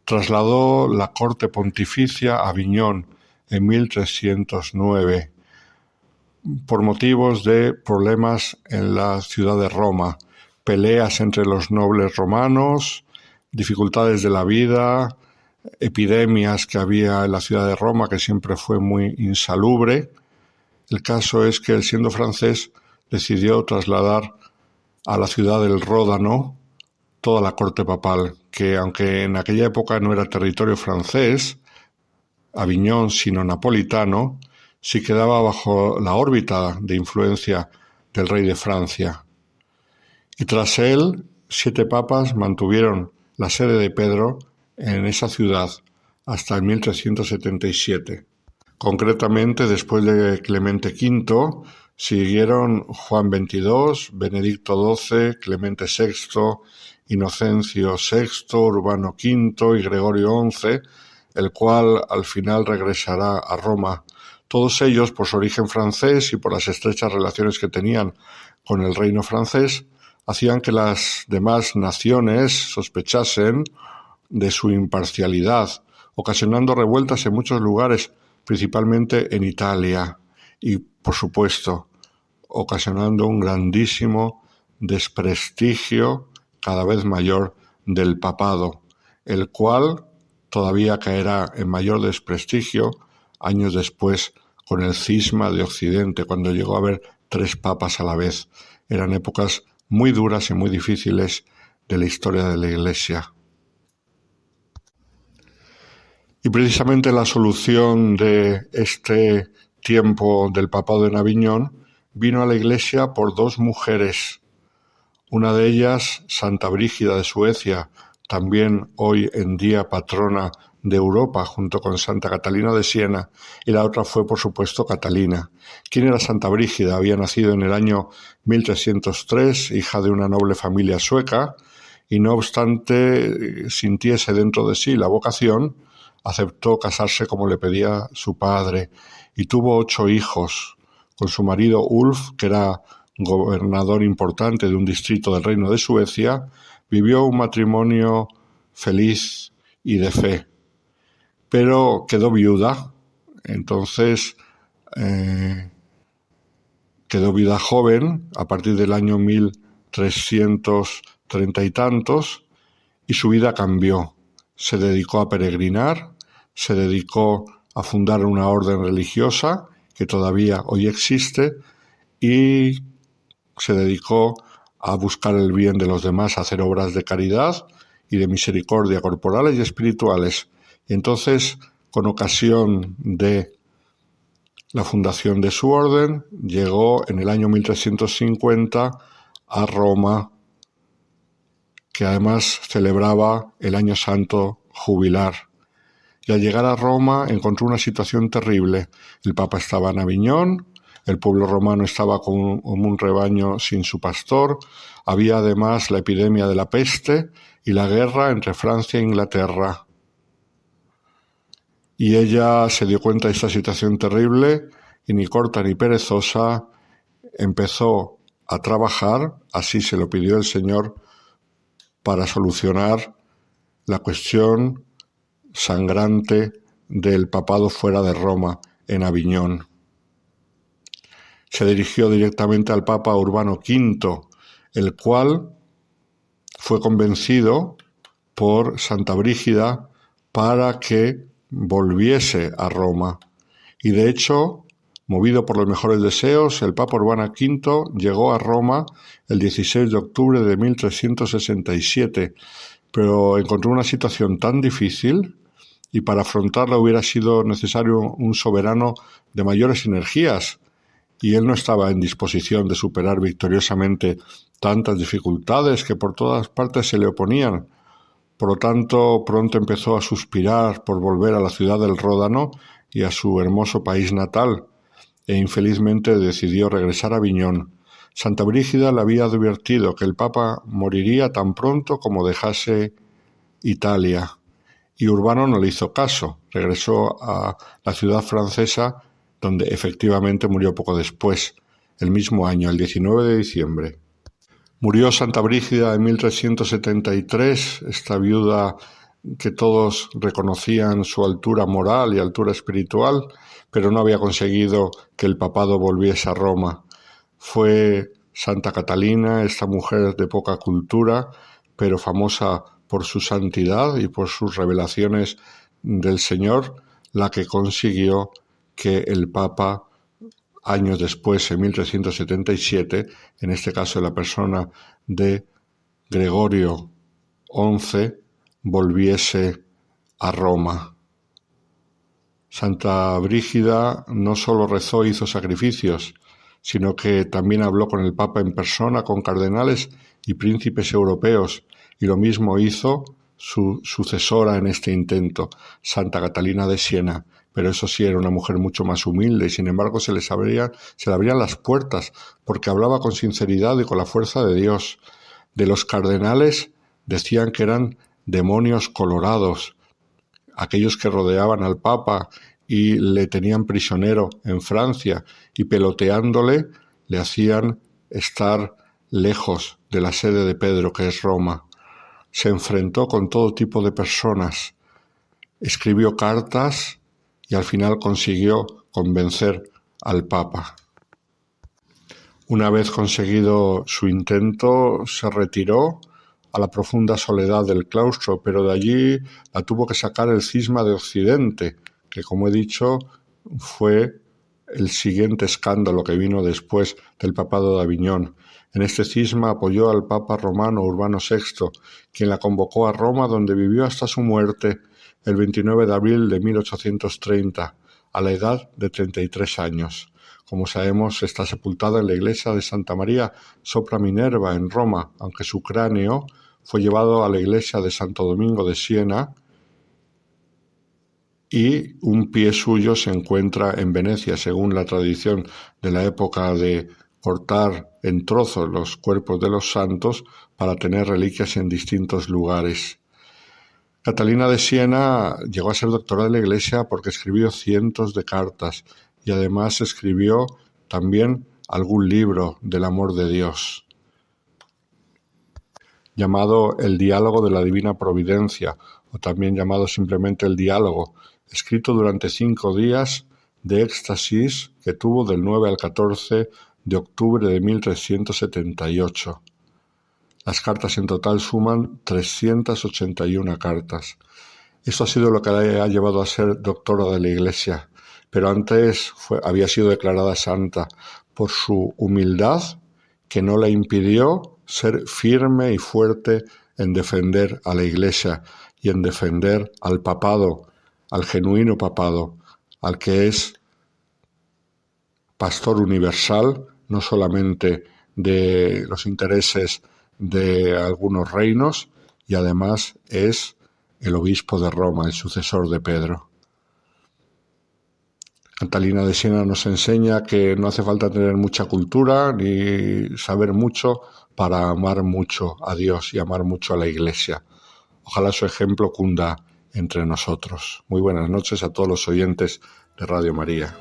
trasladó la corte pontificia a Aviñón en 1309 por motivos de problemas en la ciudad de Roma, peleas entre los nobles romanos, dificultades de la vida, epidemias que había en la ciudad de Roma, que siempre fue muy insalubre. El caso es que él, siendo francés, decidió trasladar a la ciudad del Ródano toda la corte papal, que aunque en aquella época no era territorio francés, Aviñón, sino napolitano, sí quedaba bajo la órbita de influencia del rey de Francia. Y tras él, 7 papas mantuvieron la sede de Pedro en esa ciudad hasta el 1377. Concretamente, después de Clemente V, siguieron Juan XXII, Benedicto XII, Clemente VI, Inocencio VI, Urbano V y Gregorio XI, el cual al final regresará a Roma. Todos ellos, por su origen francés y por las estrechas relaciones que tenían con el reino francés, hacían que las demás naciones sospechasen de su imparcialidad, ocasionando revueltas en muchos lugares, principalmente en Italia, y, por supuesto, ocasionando un grandísimo desprestigio cada vez mayor del papado, el cual todavía caerá en mayor desprestigio años después con el cisma de Occidente, cuando llegó a haber 3 papas a la vez. Eran épocas muy duras y muy difíciles de la historia de la Iglesia. Y precisamente la solución de este tiempo del papado en Aviñón vino a la Iglesia por 2 mujeres. Una de ellas, Santa Brígida de Suecia, también hoy en día patrona de Europa, junto con Santa Catalina de Siena, y la otra fue, por supuesto, Catalina. ¿Quién era Santa Brígida? Había nacido en el año 1303, hija de una noble familia sueca, y no obstante sintiese dentro de sí la vocación, aceptó casarse como le pedía su padre, y tuvo 8 hijos, con su marido Ulf, que era gobernador importante de un distrito del reino de Suecia. Vivió un matrimonio feliz y de fe. pero quedó viuda. Entonces quedó viuda joven a partir del año 1330 y tantos, y su vida cambió. Se dedicó a peregrinar, se dedicó a fundar una orden religiosa que todavía hoy existe, y se dedicó a buscar el bien de los demás, a hacer obras de caridad y de misericordia corporales y espirituales. Y entonces, con ocasión de la fundación de su orden, llegó en el año 1350 a Roma, que además celebraba el Año Santo jubilar. Y al llegar a Roma encontró una situación terrible. El Papa estaba en Aviñón, el pueblo romano estaba como un rebaño sin su pastor, había además la epidemia de la peste y la guerra entre Francia e Inglaterra. Y ella se dio cuenta de esta situación terrible y, ni corta ni perezosa, empezó a trabajar, así se lo pidió el Señor, para solucionar la cuestión sangrante del papado fuera de Roma, en Aviñón. Se dirigió directamente al Papa Urbano V, el cual fue convencido por Santa Brígida para que volviese a Roma. Y de hecho, movido por los mejores deseos, el Papa Urbano V llegó a Roma el 16 de octubre de 1367, pero encontró una situación tan difícil, y para afrontarla hubiera sido necesario un soberano de mayores energías, y él no estaba en disposición de superar victoriosamente tantas dificultades que por todas partes se le oponían. Por lo tanto, pronto empezó a suspirar por volver a la ciudad del Ródano y a su hermoso país natal, e infelizmente decidió regresar a Aviñón. Santa Brígida le había advertido que el Papa moriría tan pronto como dejase Italia, y Urbano no le hizo caso. Regresó a la ciudad francesa, donde efectivamente murió poco después, el mismo año, el 19 de diciembre. Murió Santa Brígida en 1373, esta viuda que todos reconocían su altura moral y altura espiritual, pero no había conseguido que el papado volviese a Roma. Fue Santa Catalina, esta mujer de poca cultura, pero famosa por su santidad y por sus revelaciones del Señor, la que consiguió que el Papa, años después, en 1377, en este caso la persona de Gregorio XI, volviese a Roma. Santa Brígida no solo rezó e hizo sacrificios, sino que también habló con el Papa en persona, con cardenales y príncipes europeos, y lo mismo hizo su sucesora en este intento, Santa Catalina de Siena. Pero eso sí, era una mujer mucho más humilde, y sin embargo se le abrían las puertas, porque hablaba con sinceridad y con la fuerza de Dios. De los cardenales decían que eran demonios colorados, aquellos que rodeaban al Papa y le tenían prisionero en Francia, y peloteándole le hacían estar lejos de la sede de Pedro, que es Roma. Se enfrentó con todo tipo de personas, escribió cartas y al final consiguió convencer al Papa. Una vez conseguido su intento, se retiró a la profunda soledad del claustro, pero de allí la tuvo que sacar el cisma de Occidente, que, como he dicho, fue el siguiente escándalo que vino después del papado de Aviñón. En este cisma apoyó al Papa romano Urbano VI, quien la convocó a Roma, donde vivió hasta su muerte el 29 de abril de 1830, a la edad de 33 años. Como sabemos, está sepultada en la iglesia de Santa María sopra Minerva en Roma, aunque su cráneo fue llevado a la iglesia de Santo Domingo de Siena y un pie suyo se encuentra en Venecia, según la tradición de la época de cortar en trozos los cuerpos de los santos para tener reliquias en distintos lugares. Catalina de Siena llegó a ser doctora de la Iglesia porque escribió cientos de cartas y además escribió también algún libro del amor de Dios. llamado El diálogo de la Divina Providencia, o también llamado simplemente El diálogo, escrito durante 5 días de éxtasis que tuvo del 9 al 14 de octubre de 1378. Las cartas en total suman 381 cartas. Esto ha sido lo que le ha llevado a ser doctora de la Iglesia, pero antes había sido declarada santa por su humildad, que no le impidió ser firme y fuerte en defender a la Iglesia y en defender al papado, al genuino papado, al que es pastor universal, no solamente de los intereses de algunos reinos, y además es el obispo de Roma, el sucesor de Pedro. Catalina de Siena nos enseña que no hace falta tener mucha cultura ni saber mucho para amar mucho a Dios y amar mucho a la Iglesia. Ojalá su ejemplo cunda entre nosotros. Muy buenas noches a todos los oyentes de Radio María.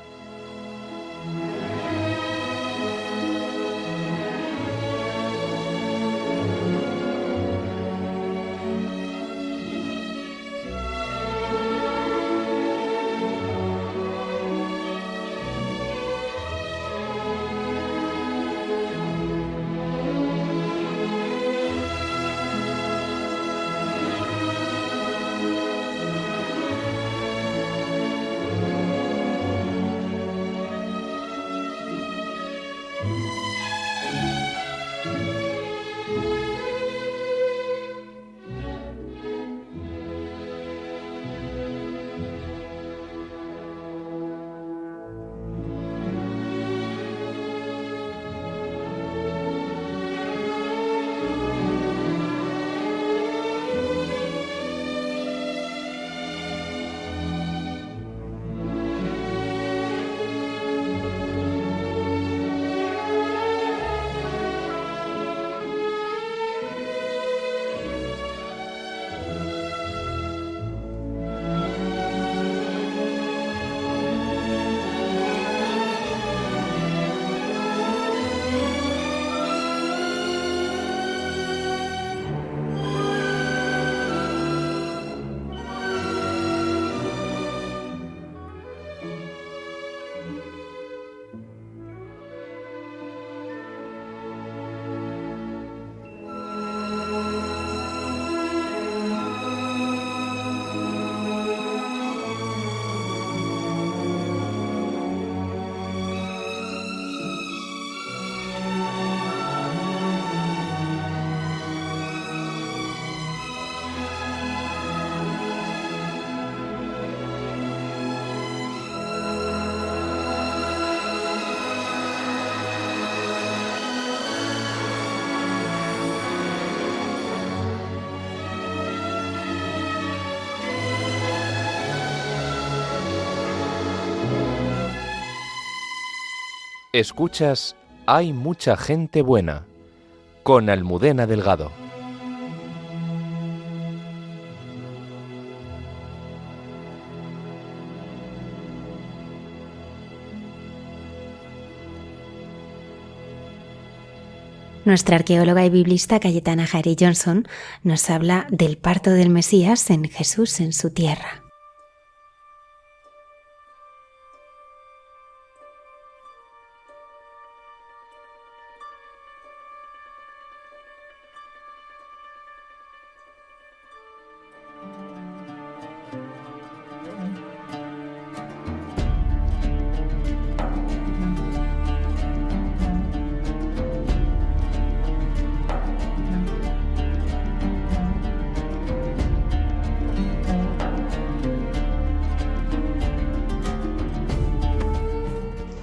Escuchas Hay mucha gente buena, con Almudena Delgado. Nuestra arqueóloga y biblista Cayetana Jaeri Johnson nos habla del parto del Mesías en Jesús en su tierra.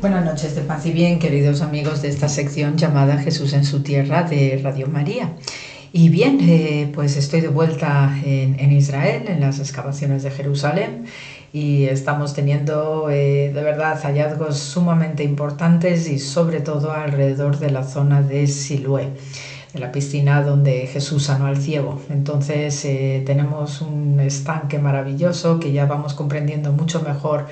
Buenas noches de paz y bien, queridos amigos de esta sección llamada Jesús en su tierra de Radio María. Y bien, pues estoy de vuelta en Israel, en las excavaciones de Jerusalén, y estamos teniendo de verdad hallazgos sumamente importantes y sobre todo alrededor de la zona de Siloé, de la piscina donde Jesús sanó al ciego. Entonces tenemos un estanque maravilloso que ya vamos comprendiendo mucho mejor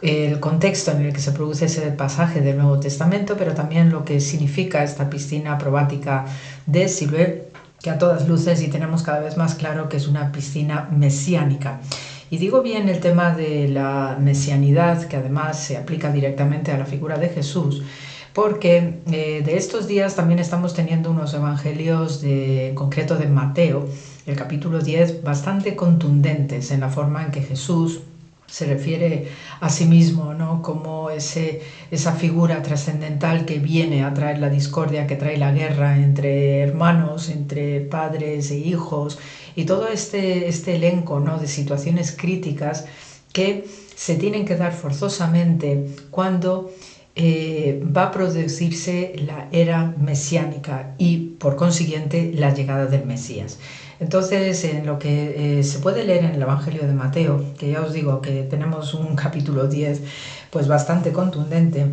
el contexto en el que se produce ese pasaje del Nuevo Testamento, pero también lo que significa esta piscina probática de Siloé que a todas luces y tenemos cada vez más claro que es una piscina mesiánica. Y digo bien el tema de la mesianidad, que además se aplica directamente a la figura de Jesús, porque de estos días también estamos teniendo unos evangelios en concreto de Mateo, el capítulo 10, bastante contundentes en la forma en que Jesús se refiere a sí mismo, ¿no? Como esa figura trascendental que viene a traer la discordia, que trae la guerra entre hermanos, entre padres e hijos, y todo este elenco, ¿no?, de situaciones críticas que se tienen que dar forzosamente cuando va a producirse la era mesiánica y por consiguiente la llegada del Mesías. Entonces, en lo que se puede leer en el Evangelio de Mateo, que ya os digo que tenemos un capítulo 10 pues bastante contundente,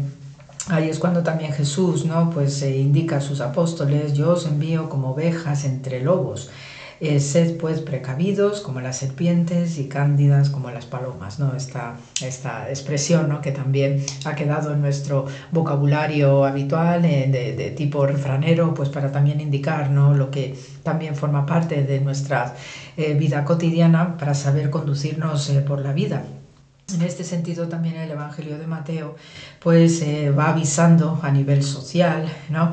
ahí es cuando también Jesús, ¿no?, pues indica a sus apóstoles: yo os envío como ovejas entre lobos. Sed pues precavidos como las serpientes y cándidas como las palomas, ¿no? Esta expresión, ¿no?, que también ha quedado en nuestro vocabulario habitual de tipo refranero, pues para también indicar, ¿no?, lo que también forma parte de nuestra vida cotidiana para saber conducirnos por la vida. En este sentido también el Evangelio de Mateo pues va avisando a nivel social, ¿no?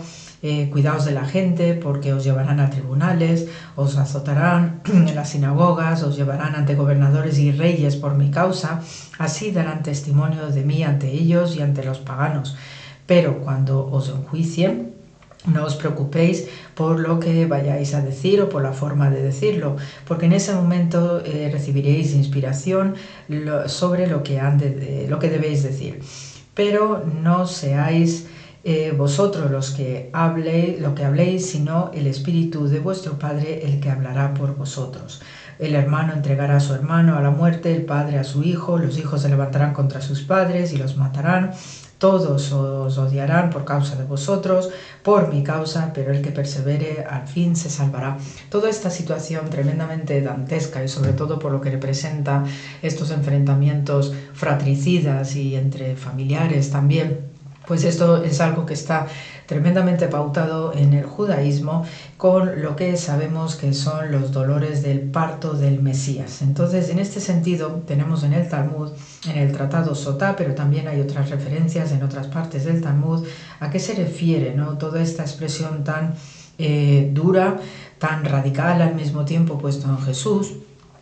Cuidaos de la gente porque os llevarán a tribunales, os azotarán en las sinagogas, os llevarán ante gobernadores y reyes por mi causa, así darán testimonio de mí ante ellos y ante los paganos. Pero cuando os enjuicien, no os preocupéis por lo que vayáis a decir o por la forma de decirlo, porque en ese momento recibiréis inspiración sobre lo que debéis decir. Pero no seáis vosotros lo que habléis, sino el Espíritu de vuestro Padre el que hablará por vosotros. El hermano entregará a su hermano a la muerte, el padre a su hijo, los hijos se levantarán contra sus padres y los matarán. Todos os odiarán por causa de vosotros, por mi causa, pero el que persevere al fin se salvará. Toda esta situación tremendamente dantesca y sobre todo por lo que representa estos enfrentamientos fratricidas y entre familiares también, pues esto es algo que está tremendamente pautado en el judaísmo con lo que sabemos que son los dolores del parto del Mesías. Entonces, en este sentido, tenemos en el Talmud, en el Tratado Sotá, pero también hay otras referencias en otras partes del Talmud, a qué se refiere, ¿no?, toda esta expresión tan dura, tan radical al mismo tiempo puesto en Jesús.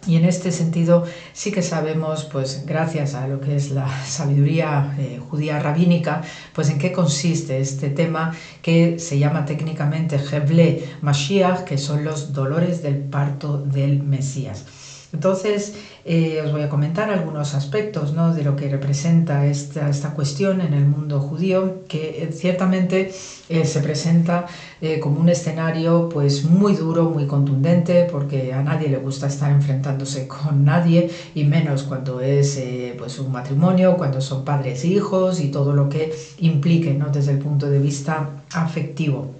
Y en este sentido sí que sabemos, pues gracias a lo que es la sabiduría judía rabínica, pues en qué consiste este tema que se llama técnicamente Hevle Mashiach, que son los dolores del parto del Mesías. Entonces os voy a comentar algunos aspectos, ¿no?, de lo que representa esta cuestión en el mundo judío, que ciertamente se presenta como un escenario pues muy duro, muy contundente, porque a nadie le gusta estar enfrentándose con nadie, y menos cuando es pues un matrimonio, cuando son padres e hijos y todo lo que implique, ¿no?, desde el punto de vista afectivo.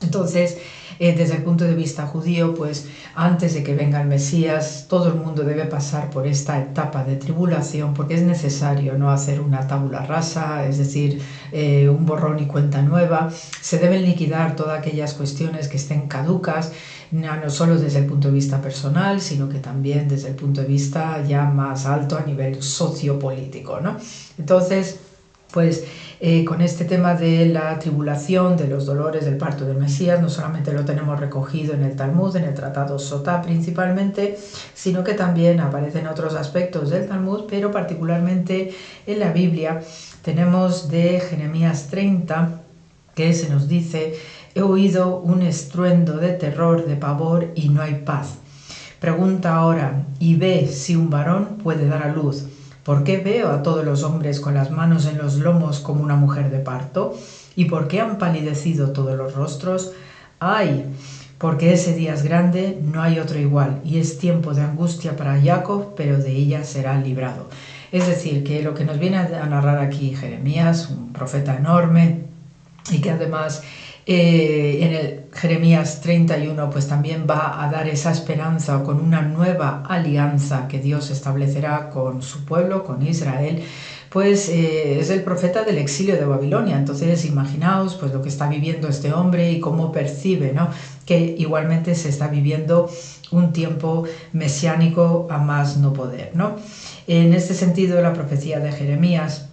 Entonces, desde el punto de vista judío, pues antes de que venga el Mesías, todo el mundo debe pasar por esta etapa de tribulación, porque es necesario no hacer una tabula rasa, es decir, un borrón y cuenta nueva. Se deben liquidar todas aquellas cuestiones que estén caducas, no solo desde el punto de vista personal, sino que también desde el punto de vista ya más alto a nivel sociopolítico, ¿no? Entonces, pues con este tema de la tribulación, de los dolores del parto del Mesías, no solamente lo tenemos recogido en el Talmud, en el Tratado Sotá principalmente, sino que también aparecen otros aspectos del Talmud, pero particularmente en la Biblia tenemos de Jeremías 30, que se nos dice: he oído un estruendo de terror, de pavor, y no hay paz. Pregunta ahora y ve si un varón puede dar a luz. ¿Por qué veo a todos los hombres con las manos en los lomos como una mujer de parto? ¿Y por qué han palidecido todos los rostros? ¡Ay! Porque ese día es grande, no hay otro igual, y es tiempo de angustia para Jacob, pero de ella será librado. Es decir, que lo que nos viene a narrar aquí Jeremías, un profeta enorme, y que además en el Jeremías 31 pues también va a dar esa esperanza con una nueva alianza que Dios establecerá con su pueblo, con Israel, pues es el profeta del exilio de Babilonia. Entonces imaginaos pues lo que está viviendo este hombre y cómo percibe, ¿no?, que igualmente se está viviendo un tiempo mesiánico a más no poder, ¿no? En este sentido, la profecía de Jeremías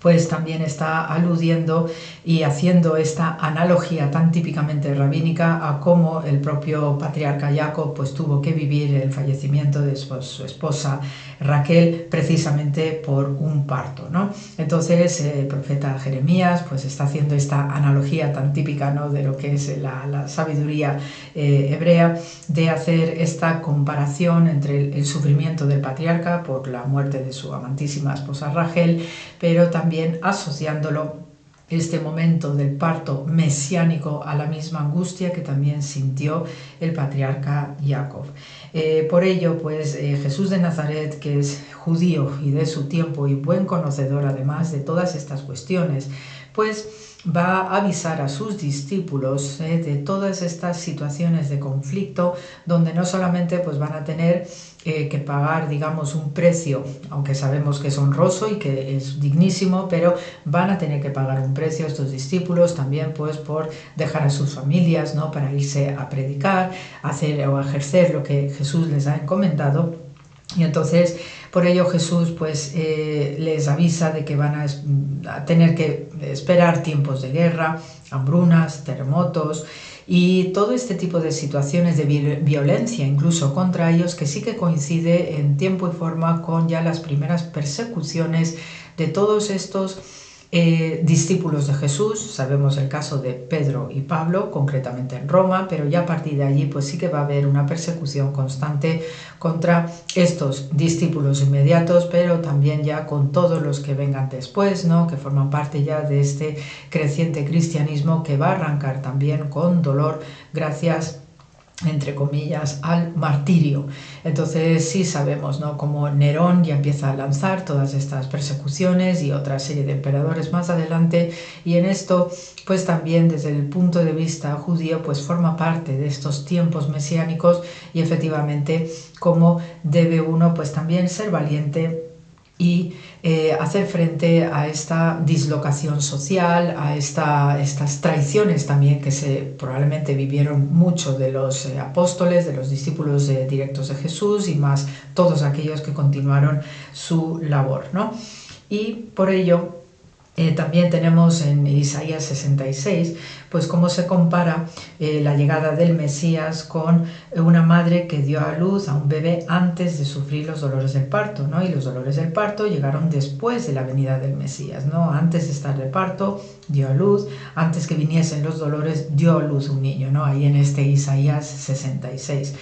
pues también está aludiendo y haciendo esta analogía tan típicamente rabínica a cómo el propio patriarca Jacob pues tuvo que vivir el fallecimiento de su esposa Raquel precisamente por un parto, ¿no? Entonces el profeta Jeremías pues está haciendo esta analogía tan típica, ¿no?, de lo que es la sabiduría hebrea, de hacer esta comparación entre el sufrimiento del patriarca por la muerte de su amantísima esposa Raquel, pero también asociándolo este momento del parto mesiánico a la misma angustia que también sintió el patriarca Jacob. Por ello, pues Jesús de Nazaret, que es judío y de su tiempo y buen conocedor además de todas estas cuestiones, pues va a avisar a sus discípulos de todas estas situaciones de conflicto donde no solamente pues van a tener que pagar, digamos, un precio, aunque sabemos que es honroso y que es dignísimo, pero van a tener que pagar un precio estos discípulos también pues por dejar a sus familias, ¿no?, para irse a predicar, hacer o ejercer lo que Jesús les ha encomendado. Y entonces, por ello Jesús pues les avisa de que van a tener que esperar tiempos de guerra, hambrunas, terremotos y todo este tipo de situaciones de violencia incluso contra ellos, que sí que coincide en tiempo y forma con ya las primeras persecuciones de todos estos discípulos de Jesús. Sabemos el caso de Pedro y Pablo, concretamente en Roma, pero ya a partir de allí pues sí que va a haber una persecución constante contra estos discípulos inmediatos, pero también ya con todos los que vengan después, ¿no?, que forman parte ya de este creciente cristianismo que va a arrancar también con dolor gracias, entre comillas, al martirio. Entonces sí sabemos, ¿no?, cómo Nerón ya empieza a lanzar todas estas persecuciones y otra serie de emperadores más adelante, y en esto pues también desde el punto de vista judío pues forma parte de estos tiempos mesiánicos, y efectivamente cómo debe uno pues también ser valiente y hacer frente a esta dislocación social, a estas traiciones también que probablemente vivieron mucho de los apóstoles, de los discípulos directos de Jesús y más todos aquellos que continuaron su labor, ¿no? Y por ello también tenemos en Isaías 66 pues cómo se compara la llegada del Mesías con una madre que dio a luz a un bebé antes de sufrir los dolores del parto, ¿no? Y los dolores del parto llegaron después de la venida del Mesías, ¿no? Antes de estar de parto dio a luz, antes que viniesen los dolores dio a luz un niño, ¿no? Ahí en este Isaías 66.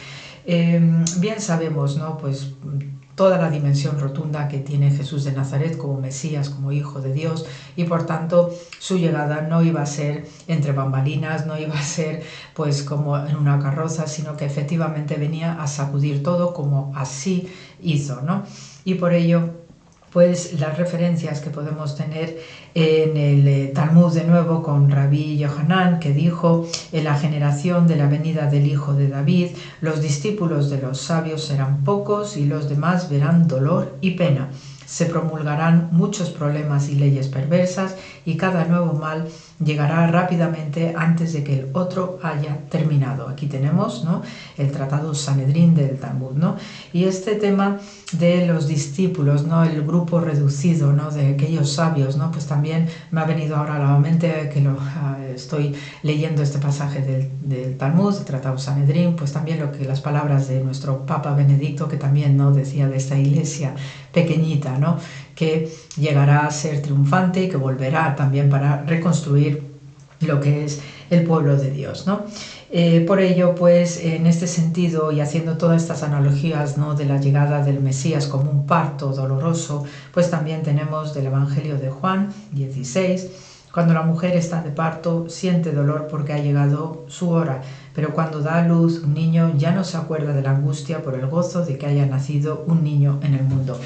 Bien sabemos, ¿no?, pues toda la dimensión rotunda que tiene Jesús de Nazaret como Mesías, como Hijo de Dios, y por tanto su llegada no iba a ser entre bambalinas, no iba a ser pues como en una carroza, sino que efectivamente venía a sacudir todo, como así hizo, ¿no? Y por ello pues las referencias que podemos tener en el Talmud de nuevo con Rabí Yohanan, que dijo: en la generación de la venida del Hijo de David, los discípulos de los sabios serán pocos y los demás verán dolor y pena. Se promulgarán muchos problemas y leyes perversas, y cada nuevo mal llegará rápidamente antes de que el otro haya terminado. Aquí tenemos, ¿no?, el tratado Sanedrín del Talmud, ¿no? Y este tema de los discípulos, ¿no?, el grupo reducido, ¿no?, de aquellos sabios, ¿no?, pues también me ha venido ahora a la mente que estoy leyendo este pasaje del Talmud, el tratado Sanedrín, pues también las palabras de nuestro Papa Benedicto, que también, ¿no?, decía de esta iglesia pequeñita, ¿no?, que llegará a ser triunfante y que volverá también para reconstruir lo que es el pueblo de Dios, ¿no? Por ello, pues en este sentido, y haciendo todas estas analogías, ¿no?, de la llegada del Mesías como un parto doloroso, pues también tenemos del Evangelio de Juan 16, cuando la mujer está de parto, siente dolor porque ha llegado su hora, pero cuando da a luz un niño ya no se acuerda de la angustia por el gozo de que haya nacido un niño en el mundo.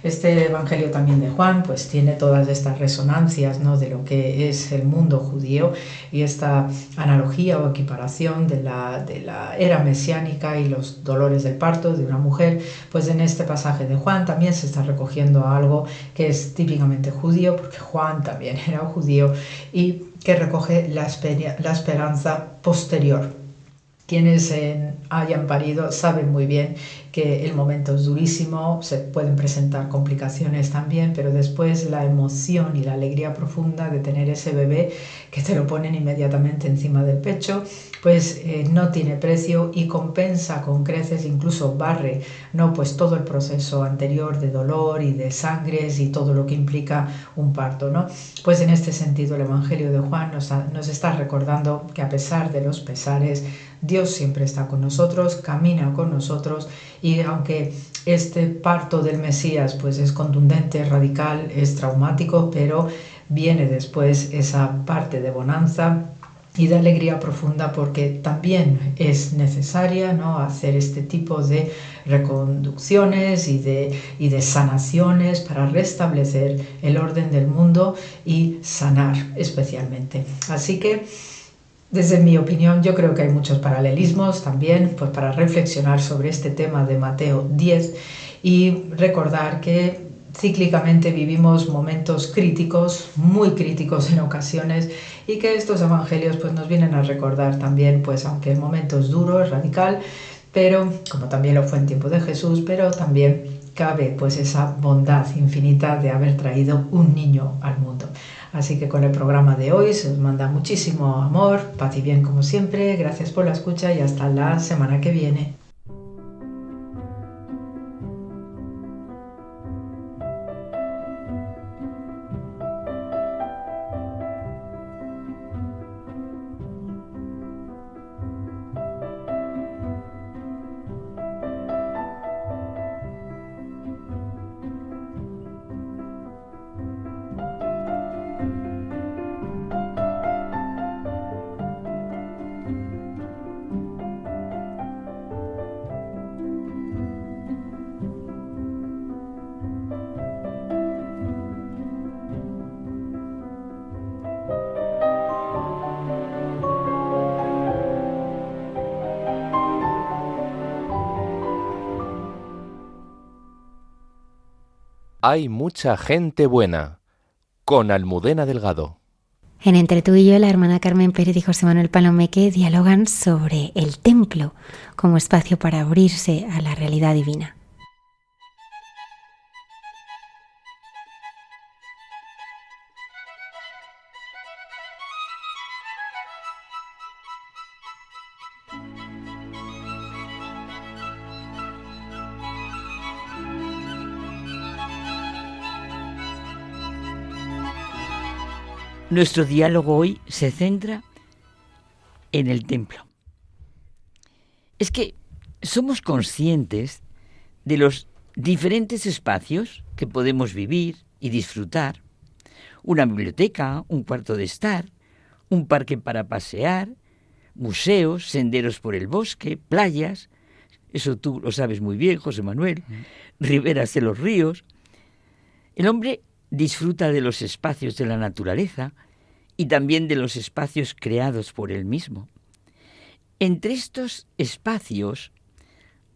Este Evangelio también de Juan pues tiene todas estas resonancias, ¿no?, de lo que es el mundo judío, y esta analogía o equiparación de la era mesiánica y los dolores del parto de una mujer, pues en este pasaje de Juan también se está recogiendo algo que es típicamente judío, porque Juan también era judío, y que recoge la esperanza posterior. Quienes hayan parido saben muy bien que el momento es durísimo, se pueden presentar complicaciones también, pero después la emoción y la alegría profunda de tener ese bebé que te lo ponen inmediatamente encima del pecho, pues no tiene precio y compensa con creces, incluso barre, ¿no? Pues todo el proceso anterior de dolor y de sangres y todo lo que implica un parto, ¿no? Pues en este sentido el Evangelio de Juan nos está recordando que a pesar de los pesares, Dios siempre está con nosotros, camina con nosotros, y aunque este parto del Mesías pues es contundente, radical, es traumático, pero viene después esa parte de bonanza y de alegría profunda, porque también es necesaria, ¿no?, hacer este tipo de reconducciones y de sanaciones para restablecer el orden del mundo y sanar especialmente. Así que, desde mi opinión, yo creo que hay muchos paralelismos también pues para reflexionar sobre este tema de Mateo 10 y recordar que cíclicamente vivimos momentos críticos, muy críticos en ocasiones, y que estos evangelios pues nos vienen a recordar también, pues aunque en momentos duros, radical, pero como también lo fue en tiempo de Jesús, pero también cabe pues esa bondad infinita de haber traído un niño al mundo. Así que con el programa de hoy se os manda muchísimo amor, paz y bien como siempre. Gracias por la escucha y hasta la semana que viene. Hay mucha gente buena, con Almudena Delgado. En Entre tú y yo, la hermana Carmen Pérez y José Manuel Palomeque dialogan sobre el templo como espacio para abrirse a la realidad divina. Nuestro diálogo hoy se centra en el templo. Es que somos conscientes de los diferentes espacios que podemos vivir y disfrutar. Una biblioteca, un cuarto de estar, un parque para pasear, museos, senderos por el bosque, playas, eso tú lo sabes muy bien, José Manuel, riberas de los ríos. El hombre disfruta de los espacios de la naturaleza y también de los espacios creados por él mismo. Entre estos espacios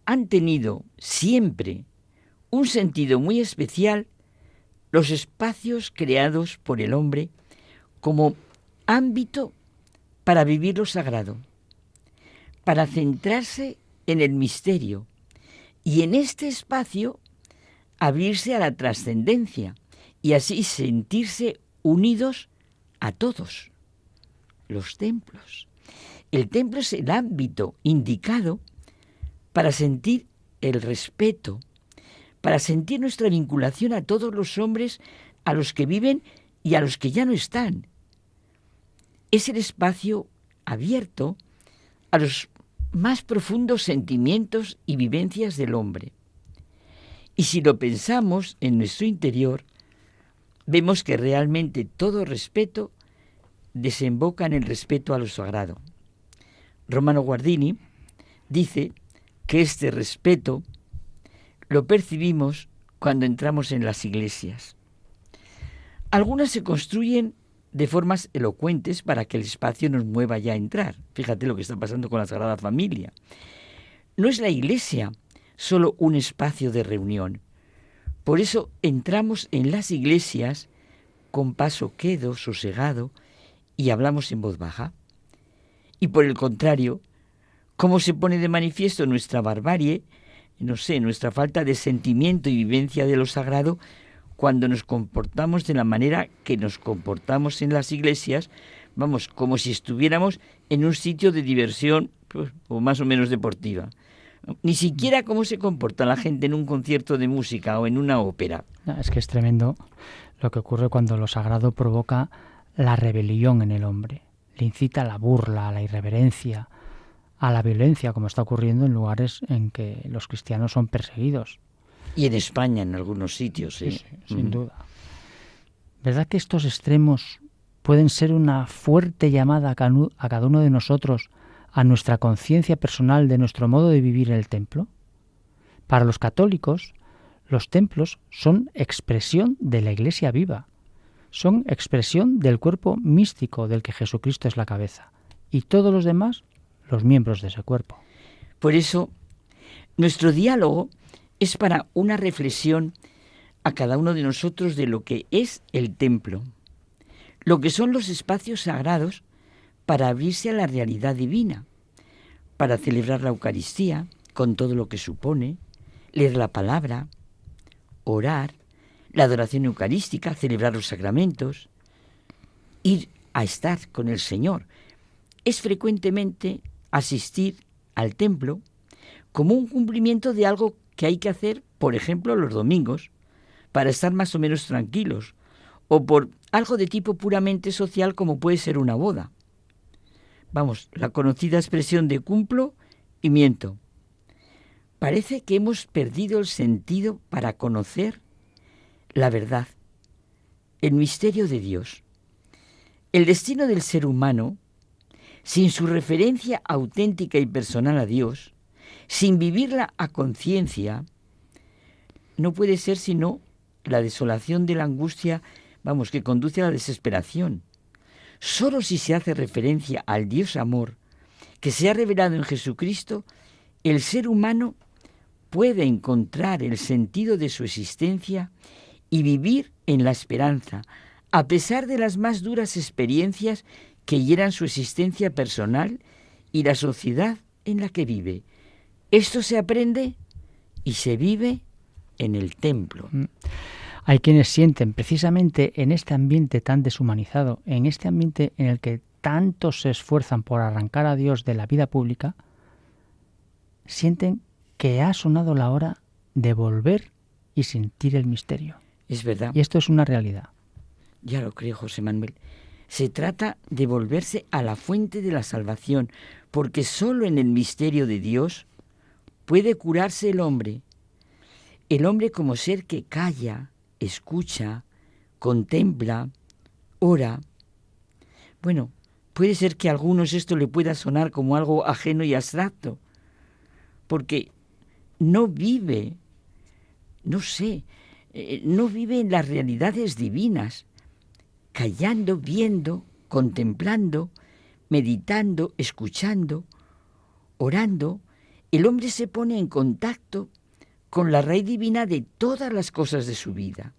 han tenido siempre un sentido muy especial los espacios creados por el hombre como ámbito para vivir lo sagrado, para centrarse en el misterio y en este espacio abrirse a la trascendencia y así sentirse unidos a todos. Los templos. El templo es el ámbito indicado para sentir el respeto, para sentir nuestra vinculación a todos los hombres, a los que viven y a los que ya no están. Es el espacio abierto a los más profundos sentimientos y vivencias del hombre. Y si lo pensamos en nuestro interior, vemos que realmente todo respeto desemboca en el respeto a lo sagrado. Romano Guardini dice que este respeto lo percibimos cuando entramos en las iglesias. Algunas se construyen de formas elocuentes para que el espacio nos mueva ya a entrar. Fíjate lo que está pasando con la Sagrada Familia. No es la iglesia solo un espacio de reunión. Por eso entramos en las iglesias con paso quedo, sosegado, y hablamos en voz baja. Y por el contrario, cómo se pone de manifiesto nuestra barbarie, no sé, nuestra falta de sentimiento y vivencia de lo sagrado cuando nos comportamos de la manera que nos comportamos en las iglesias, vamos, como si estuviéramos en un sitio de diversión, pues, o más o menos deportiva. Ni siquiera cómo se comporta la gente en un concierto de música o en una ópera. Es que es tremendo lo que ocurre cuando lo sagrado provoca la rebelión en el hombre. Le incita a la burla, a la irreverencia, a la violencia, como está ocurriendo en lugares en que los cristianos son perseguidos. Y en España, en algunos sitios. Sí, sin duda. ¿Verdad que estos extremos pueden ser una fuerte llamada a cada uno de nosotros a nuestra conciencia personal de nuestro modo de vivir el templo? Para los católicos, los templos son expresión de la Iglesia viva, son expresión del cuerpo místico del que Jesucristo es la cabeza, y todos los demás, los miembros de ese cuerpo. Por eso, nuestro diálogo es para una reflexión a cada uno de nosotros de lo que es el templo, lo que son los espacios sagrados para abrirse a la realidad divina, para celebrar la Eucaristía con todo lo que supone, leer la palabra, orar, la adoración eucarística, celebrar los sacramentos, ir a estar con el Señor. Es frecuentemente asistir al templo como un cumplimiento de algo que hay que hacer, por ejemplo, los domingos, para estar más o menos tranquilos, o por algo de tipo puramente social como puede ser una boda. Vamos, la conocida expresión de cumplo y miento. Parece que hemos perdido el sentido para conocer la verdad, el misterio de Dios. El destino del ser humano, sin su referencia auténtica y personal a Dios, sin vivirla a conciencia, no puede ser sino la desolación de la angustia, vamos, que conduce a la desesperación. Solo si se hace referencia al Dios amor, que se ha revelado en Jesucristo, el ser humano puede encontrar el sentido de su existencia y vivir en la esperanza, a pesar de las más duras experiencias que hieran su existencia personal y la sociedad en la que vive. Esto se aprende y se vive en el templo. Hay quienes sienten precisamente en este ambiente tan deshumanizado, en este ambiente en el que tantos se esfuerzan por arrancar a Dios de la vida pública, sienten que ha sonado la hora de volver y sentir el misterio. Es verdad. Y esto es una realidad. Ya lo creo, José Manuel. Se trata de volverse a la fuente de la salvación, porque solo en el misterio de Dios puede curarse el hombre como ser que calla, escucha, contempla, ora. Bueno, puede ser que a algunos esto le pueda sonar como algo ajeno y abstracto, porque no vive, no vive en las realidades divinas, callando, viendo, contemplando, meditando, escuchando, orando. El hombre se pone en contacto con la raíz divina de todas las cosas de su vida.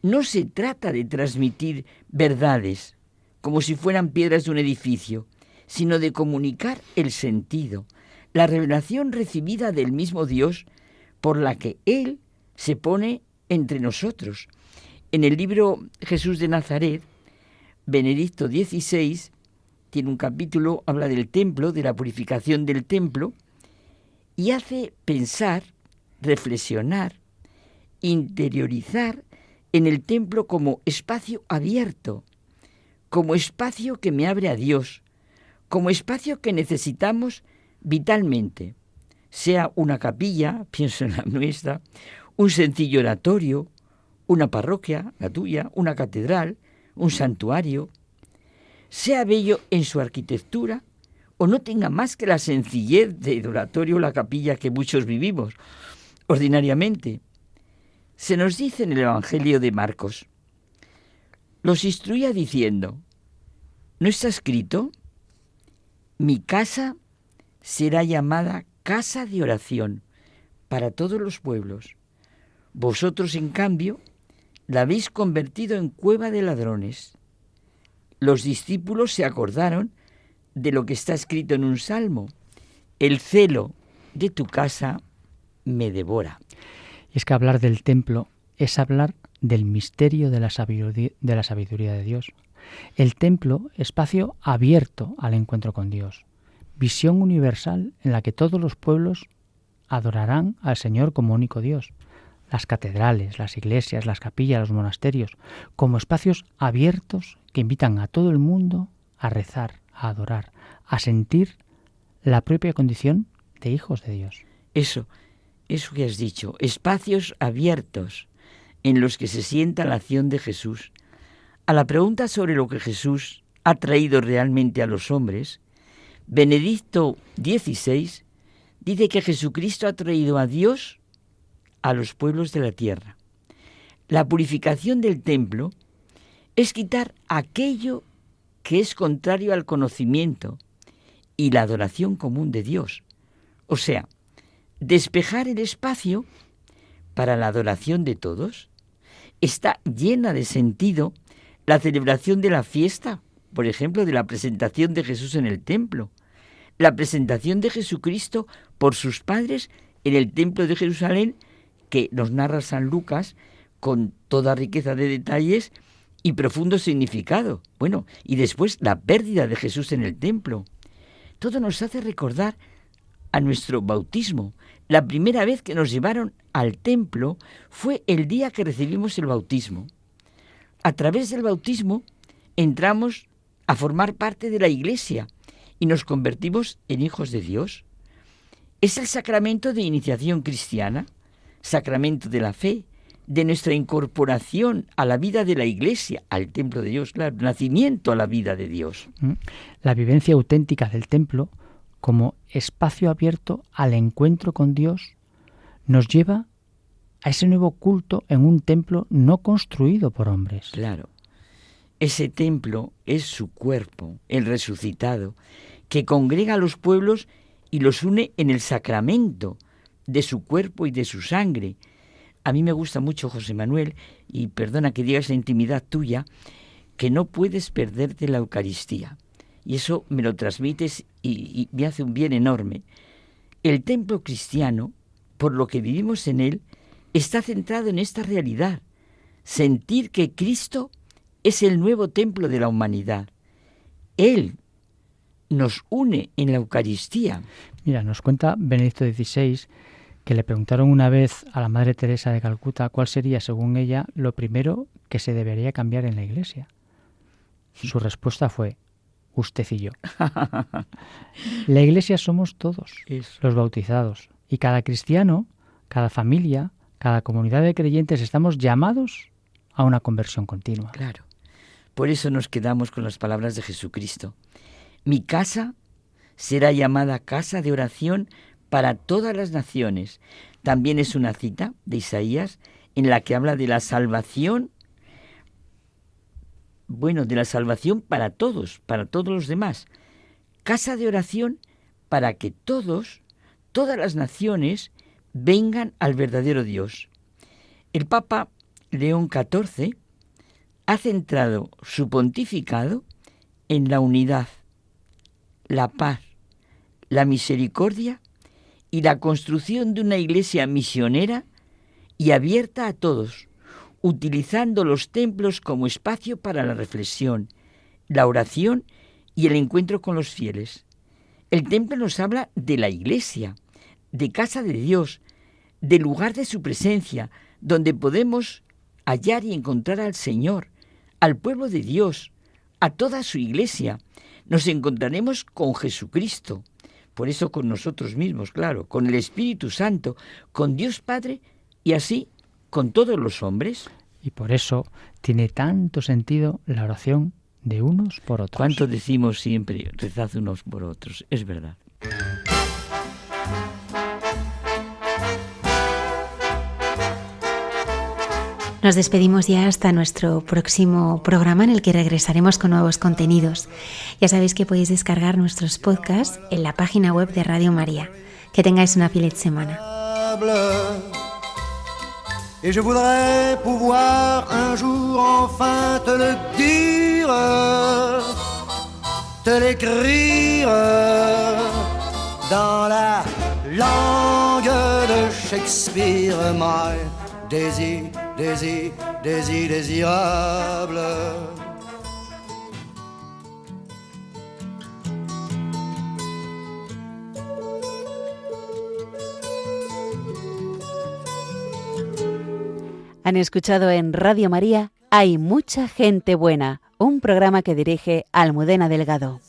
No se trata de transmitir verdades como si fueran piedras de un edificio, sino de comunicar el sentido, la revelación recibida del mismo Dios por la que Él se pone entre nosotros. En el libro Jesús de Nazaret, Benedicto XVI tiene un capítulo, habla del templo, de la purificación del templo, y hace pensar, reflexionar, interiorizar en el templo como espacio abierto, como espacio que me abre a Dios, como espacio que necesitamos vitalmente, sea una capilla, pienso en la nuestra, un sencillo oratorio, una parroquia, la tuya, una catedral, un santuario, sea bello en su arquitectura o no tenga más que la sencillez de oratorio o la capilla que muchos vivimos ordinariamente. Se nos dice en el Evangelio de Marcos, los instruía diciendo, ¿no está escrito? Mi casa será llamada casa de oración para todos los pueblos. Vosotros, en cambio, la habéis convertido en cueva de ladrones. Los discípulos se acordaron de lo que está escrito en un salmo. el celo de tu casa me devora. Y es que hablar del templo es hablar del misterio de la sabiduría de Dios. El templo, espacio abierto al encuentro con Dios. Visión universal en la que todos los pueblos adorarán al Señor como único Dios. Las catedrales, las iglesias, las capillas, los monasterios, como espacios abiertos que invitan a todo el mundo a rezar, a adorar, a sentir la propia condición de hijos de Dios. Eso que has dicho, espacios abiertos en los que se sienta la acción de Jesús. A la pregunta sobre lo que Jesús ha traído realmente a los hombres, Benedicto XVI dice que Jesucristo ha traído a Dios a los pueblos de la tierra. La purificación del templo es quitar aquello que es contrario al conocimiento y la adoración común de Dios. O sea, despejar el espacio para la adoración de todos. Está llena de sentido la celebración de la fiesta, por ejemplo, de la presentación de Jesús en el templo, la presentación de Jesucristo por sus padres en el templo de Jerusalén, que nos narra San Lucas con toda riqueza de detalles y profundo significado. Bueno, y después la pérdida de Jesús en el templo. Todo nos hace recordar a nuestro bautismo. La primera vez que nos llevaron al templo fue el día que recibimos el bautismo. A través del bautismo entramos a formar parte de la Iglesia y nos convertimos en hijos de Dios. Es el sacramento de iniciación cristiana, sacramento de la fe, de nuestra incorporación a la vida de la Iglesia, al templo de Dios, claro, nacimiento a la vida de Dios. La vivencia auténtica del templo como espacio abierto al encuentro con Dios nos lleva a ese nuevo culto en un templo no construido por hombres. Claro, ese templo es su cuerpo, el resucitado, que congrega a los pueblos y los une en el sacramento de su cuerpo y de su sangre. A mí me gusta mucho, José Manuel, y perdona que diga esa intimidad tuya, que no puedes perderte la Eucaristía. Y eso me lo transmites y me hace un bien enorme. El templo cristiano, por lo que vivimos en él, está centrado en esta realidad. Sentir que Cristo es el nuevo templo de la humanidad. Él nos une en la Eucaristía. Mira, nos cuenta Benedicto XVI que le preguntaron una vez a la Madre Teresa de Calcuta cuál sería, según ella, lo primero que se debería cambiar en la Iglesia. Su respuesta fue: usted y yo. La Iglesia somos todos, los bautizados. Y cada cristiano, cada familia, cada comunidad de creyentes estamos llamados a una conversión continua. Claro. Por eso nos quedamos con las palabras de Jesucristo. Mi casa será llamada casa de oración para todas las naciones. También es una cita de Isaías en la que habla de la salvación, de la salvación para todos los demás. Casa de oración para que todas las naciones vengan al verdadero Dios. El Papa León XIV ha centrado su pontificado en la unidad, la paz, la misericordia y la construcción de una iglesia misionera y abierta a todos, utilizando los templos como espacio para la reflexión, la oración y el encuentro con los fieles. El templo nos habla de la iglesia, de casa de Dios, del lugar de su presencia, donde podemos hallar y encontrar al Señor, al pueblo de Dios, a toda su iglesia. Nos encontraremos con Jesucristo, por eso con nosotros mismos, claro, con el Espíritu Santo, con Dios Padre y así con todos los hombres. Y por eso tiene tanto sentido la oración de unos por otros. ¿Cuánto decimos siempre, rezad unos por otros? Es verdad. Nos despedimos ya hasta nuestro próximo programa en el que regresaremos con nuevos contenidos. Ya sabéis que podéis descargar nuestros podcasts en la página web de Radio María. Que tengáis una feliz semana. Et je voudrais pouvoir un jour enfin te le dire, te l'écrire dans la langue de Shakespeare, my Daisy, Daisy, Daisy désirable. Han escuchado en Radio María Hay mucha gente buena, un programa que dirige Almudena Delgado.